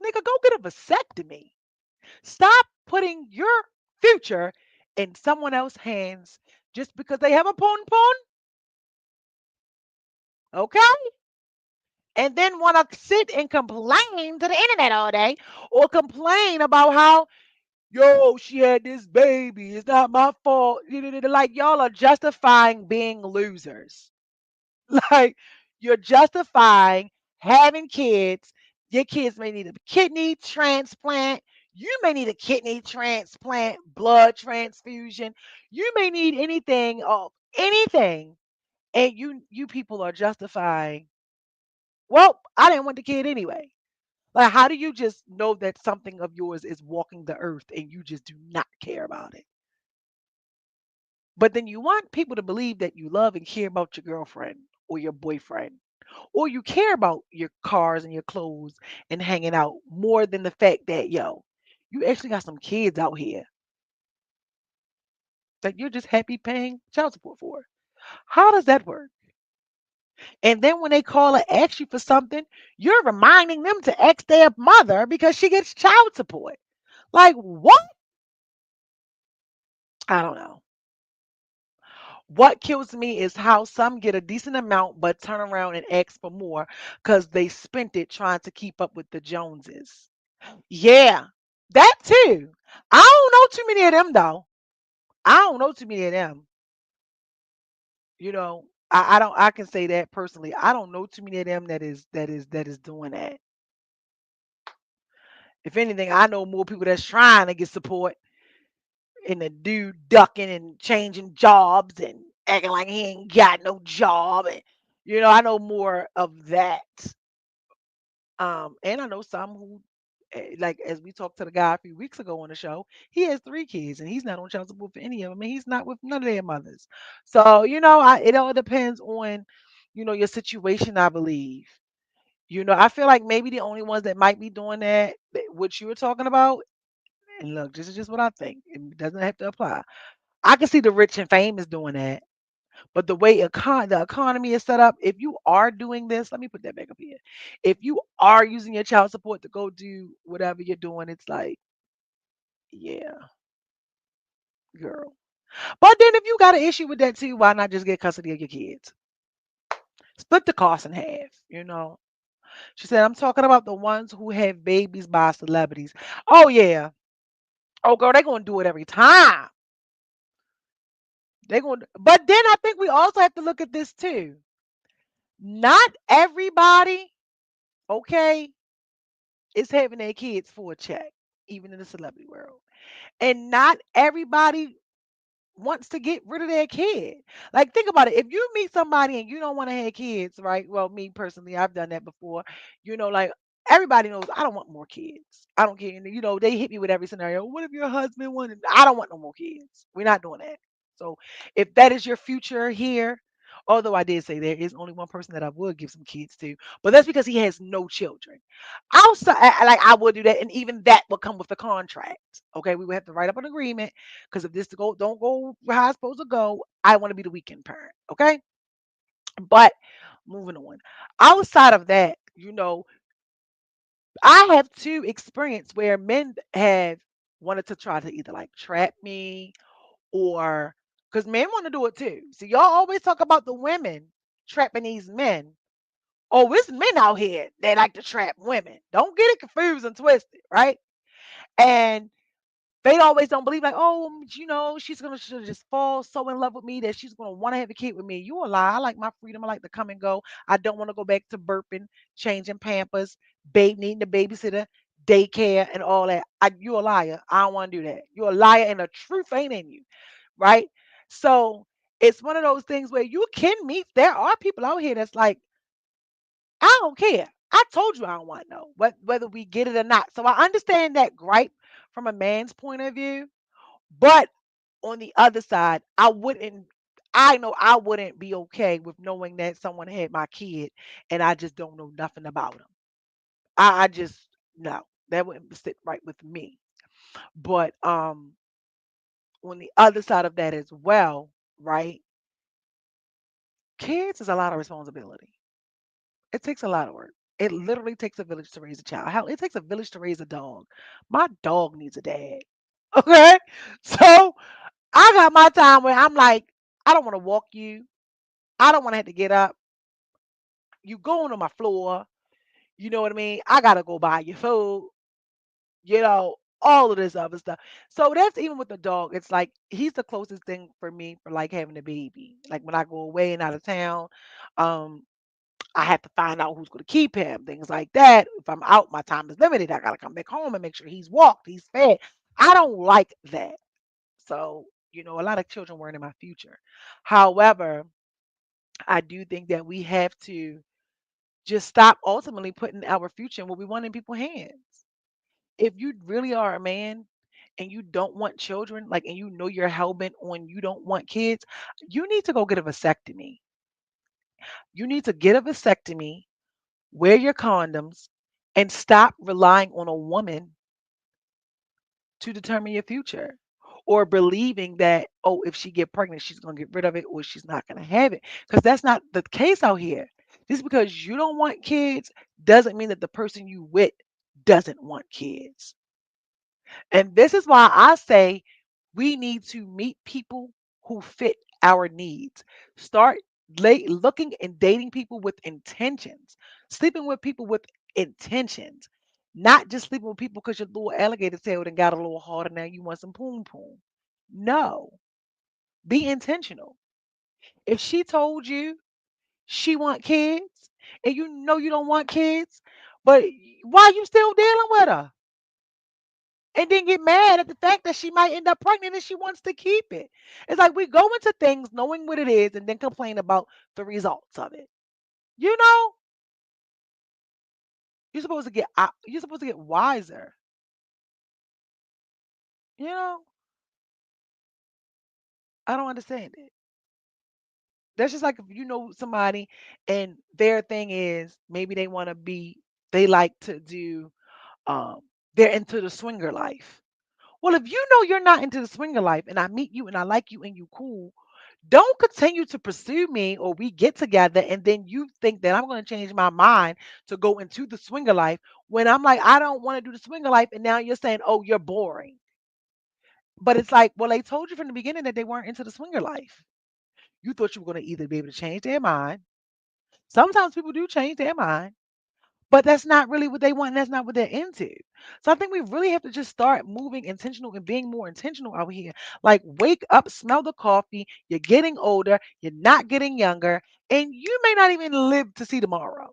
nigga, go get a vasectomy. Stop putting your future in someone else's hands just because they have a pon pon, okay? And then want to sit and complain to the internet all day or complain about how, yo, she had this baby. It's not my fault. Like y'all are justifying being losers. Like you're justifying having kids. Your kids may need a kidney transplant. You may need a kidney transplant, blood transfusion. You may need anything of anything. And you people are justifying, well, I didn't want the kid anyway. Like, how do you just know that something of yours is walking the earth and you just do not care about it? But then you want people to believe that you love and care about your girlfriend or your boyfriend, or you care about your cars and your clothes and hanging out more than the fact that, yo, you actually got some kids out here that you're just happy paying child support for. How does that work? And then when they call and ask you for something, you're reminding them to ask their mother because she gets child support. Like, what? I don't know. What kills me is how some get a decent amount but turn around and ask for more because they spent it trying to keep up with the Joneses. Yeah, that too. I don't know too many of them though. I don't know too many of them. You know, I don't. I can say that personally. I don't know too many of them that is doing that. If anything, I know more people that's trying to get support and the dude ducking and changing jobs and acting like he ain't got no job. And I know more of that. And I know some who, like as we talked to the guy a few weeks ago on the show, he has 3 kids and he's not on child support for any of them, and he's not with none of their mothers. So it all depends on, your situation. I believe. I feel like maybe the only ones that might be doing that, what you were talking about. And look, this is just what I think. It doesn't have to apply. I can see the rich and famous doing that. But the way the economy is set up, if you are doing this, let me put that back up here. If you are using your child support to go do whatever you're doing, it's like, yeah, girl. But then if you got an issue with that too, why not just get custody of your kids? Split the cost in half. She said, I'm talking about the ones who have babies by celebrities. Oh yeah. Oh girl, they're gonna do it every time. But then I think we also have to look at this too. Not everybody, okay, is having their kids for a check, even in the celebrity world. And not everybody wants to get rid of their kid. Like, think about it. If you meet somebody and you don't want to have kids, right? Well, me personally, I've done that before. Like everybody knows I don't want more kids. I don't care. And, they hit me with every scenario. What if your husband wanted? I don't want no more kids. We're not doing that. So if that is your future here, although I did say there is only one person that I would give some kids to, but that's because he has no children. Outside, like I would do that, and even that would come with the contract. Okay, we would have to write up an agreement because if this don't go how it's supposed to go, I want to be the weekend parent. Okay, but moving on. Outside of that, I have two experience where men have wanted to try to either like trap me or because men want to do it too. So y'all always talk about the women trapping these men. Oh, it's men out here that like to trap women. Don't get it confused and twisted, right? And they always don't believe like, oh, she's gonna just fall so in love with me that she's gonna want to have a kid with me. You a lie. I like my freedom. I like to come and go. I don't want to go back to burping, changing pampers, needing the babysitter, daycare, and all that. You a liar. I don't want to do that. You're a liar, and the truth ain't in you, right? So it's one of those things where you can meet. There are people out here that's like, I don't care. I told you I don't want no, whether we get it or not. So I understand that gripe from a man's point of view, but on the other side, I know I wouldn't be okay with knowing that someone had my kid and I just don't know nothing about them. I just no, that wouldn't sit right with me. But on the other side of that as well, right? Kids is a lot of responsibility. It takes a lot of work. It literally takes a village to raise a child. Hell, it takes a village to raise a dog. My dog needs a dad. Okay? So I got my time where I'm like, I don't want to walk you. I don't want to have to get up. You going on my floor. You know what I mean? I gotta go buy your food. all of this other stuff. So that's even with the dog. It's like he's the closest thing for me for like having a baby. Like when I go away and out of town, um, I have to find out who's going to keep him, things like that. If I'm out, my time is limited. I got to come back home and make sure he's walked, he's fed. I don't like that. So, a lot of children weren't in my future. However, I do think that we have to just stop ultimately putting our future in what we want in people's hands. If you really are a man and you don't want children, like, and you're hell bent on you don't want kids, you need to go get a vasectomy. You need to get a vasectomy, wear your condoms, and stop relying on a woman to determine your future or believing that, oh, if she get pregnant she's going to get rid of it or she's not going to have it, because that's not the case out here. Just because you don't want kids doesn't mean that the person you with doesn't want kids. And this is why I say we need to meet people who fit our needs. Start looking and dating people with intentions, sleeping with people with intentions, not just sleeping with people because your little alligator tail and got a little harder now you want some poom poom. No, be intentional. If she told you she want kids and you know you don't want kids, but why you still dealing with her? And then get mad at the fact that she might end up pregnant and she wants to keep it. It's like we go into things knowing what it is and then complain about the results of it. You know, you're supposed to get wiser. You know, I don't understand it. That's just like if you know somebody and their thing is maybe they like to do um they're into the swinger life. Well, if you know you're not into the swinger life and I meet you and I like you and you cool, don't continue to pursue me or we get together and then you think that I'm going to change my mind to go into the swinger life when I'm like, I don't want to do the swinger life. And now you're saying, oh, you're boring. But it's like, well, they told you from the beginning that they weren't into the swinger life. You thought you were going to either be able to change their mind. Sometimes people do change their mind, but that's not really what they want. And that's not what they're into. So I think we really have to just start moving intentional and being more intentional out here. Like, wake up, smell the coffee. You're getting older. You're not getting younger. And you may not even live to see tomorrow.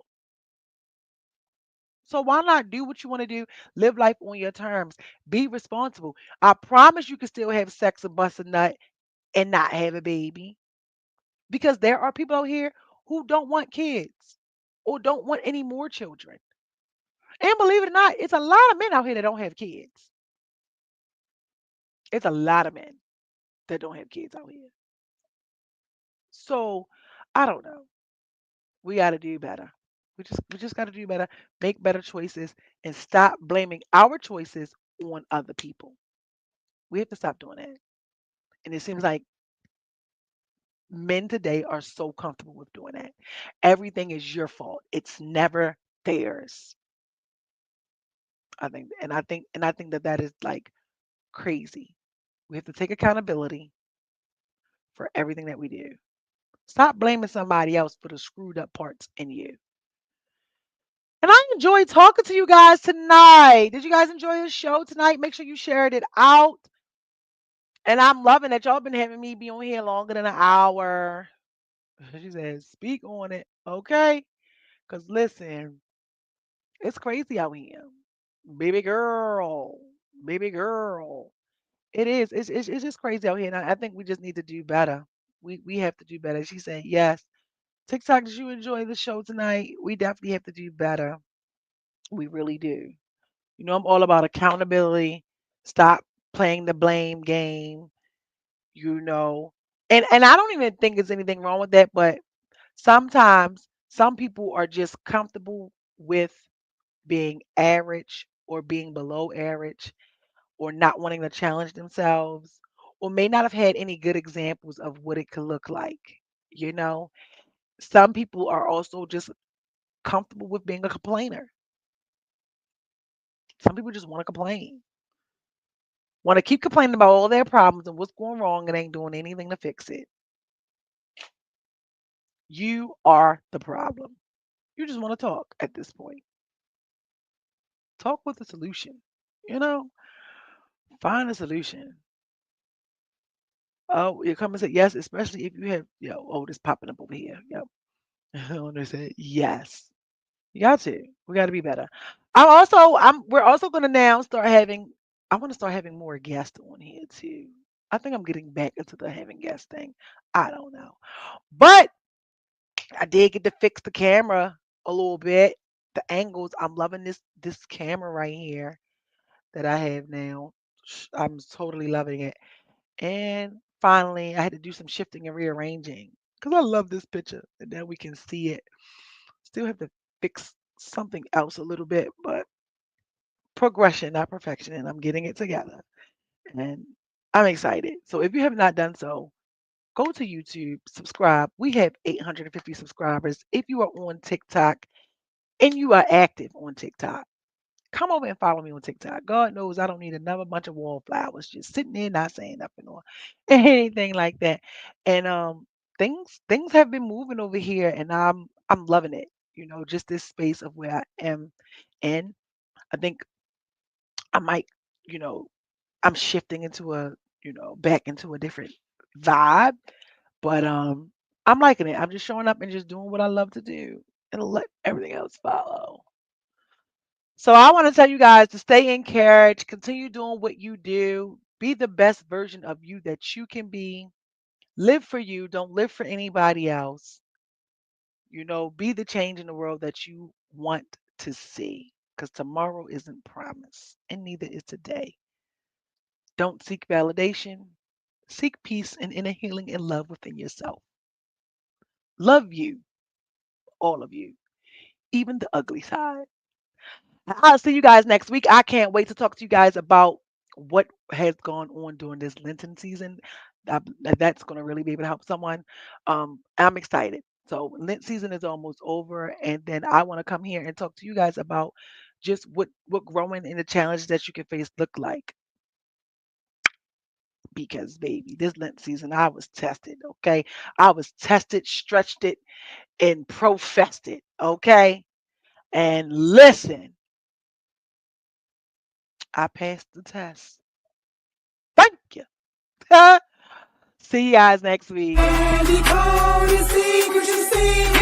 So why not do what you want to do? Live life on your terms. Be responsible. I promise you can still have sex and bust a nut and not have a baby. Because there are people out here who don't want kids or don't want any more children. And believe it or not, it's a lot of men out here that don't have kids. It's a lot of men that don't have kids out here. So I don't know. We got to do better. We just got to do better, make better choices, and stop blaming our choices on other people. We have to stop doing that. And it seems like men today are so comfortable with doing that. Everything is your fault. It's never theirs. I think that is like crazy. We have to take accountability for everything that we do. Stop blaming somebody else for the screwed up parts in you. And I enjoyed talking to you guys tonight. Did you guys enjoy the show tonight? Make sure you shared it out. And I'm loving that y'all been having me be on here longer than an hour. She says, speak on it. Okay. Because listen, it's crazy out here. Baby girl. Baby girl. It is. It's just crazy out here. And I think we just need to do better. We have to do better. She said, yes. TikTok, did you enjoy the show tonight? We definitely have to do better. We really do. I'm all about accountability. Stop playing the blame game, you know. And I don't even think there's anything wrong with that, but sometimes some people are just comfortable with being average or being below average or not wanting to challenge themselves or may not have had any good examples of what it could look like, you know. Some people are also just comfortable with being a complainer. Some people just want to complain. Want to keep complaining about all their problems and what's going wrong and ain't doing anything to fix it. You are the problem. You just want to talk at this point. Talk with a solution, you know? Find a solution. Oh, you come and say yes, especially if you have, oh, this popping up over here. Yep. Owner said yes. You got to. We got to be better. We're also going to now start having, I want to start having more guests on here too. I think I'm getting back into the having guests thing. I don't know. But I did get to fix the camera a little bit. The angles, I'm loving this camera right here that I have now. I'm totally loving it. And finally, I had to do some shifting and rearranging because I love this picture. And now we can see it. Still have to fix something else a little bit, but progression, not perfection. And I'm getting it together. And I'm excited. So if you have not done so, go to YouTube, subscribe. We have 850 subscribers. If you are on TikTok and you are active on TikTok, come over and follow me on TikTok. God knows I don't need another bunch of wallflowers just sitting there not saying nothing or anything like that. And things have been moving over here and I'm loving it. Just this space of where I am in. I think I might, you know, I'm shifting into back into a different vibe, but I'm liking it. I'm just showing up and just doing what I love to do and let everything else follow. So I want to tell you guys to stay encouraged, continue doing what you do, be the best version of you that you can be. Live for you, don't live for anybody else. Be the change in the world that you want to see because tomorrow isn't promised and neither is today. Don't seek validation. Seek peace and inner healing and love within yourself. Love you, all of you, even the ugly side. I'll see you guys next week. I can't wait to talk to you guys about what has gone on during this Lenten season. That's going to really be able to help someone. I'm excited. So Lent season is almost over, and then I want to come here and talk to you guys about just what growing in the challenges that you can face look like. Because baby, this Lent season I was tested. Okay, I was tested, stretched it, and professed it. Okay, and listen. I passed the test. Thank you. See you guys next week. Candy coated secrets you see.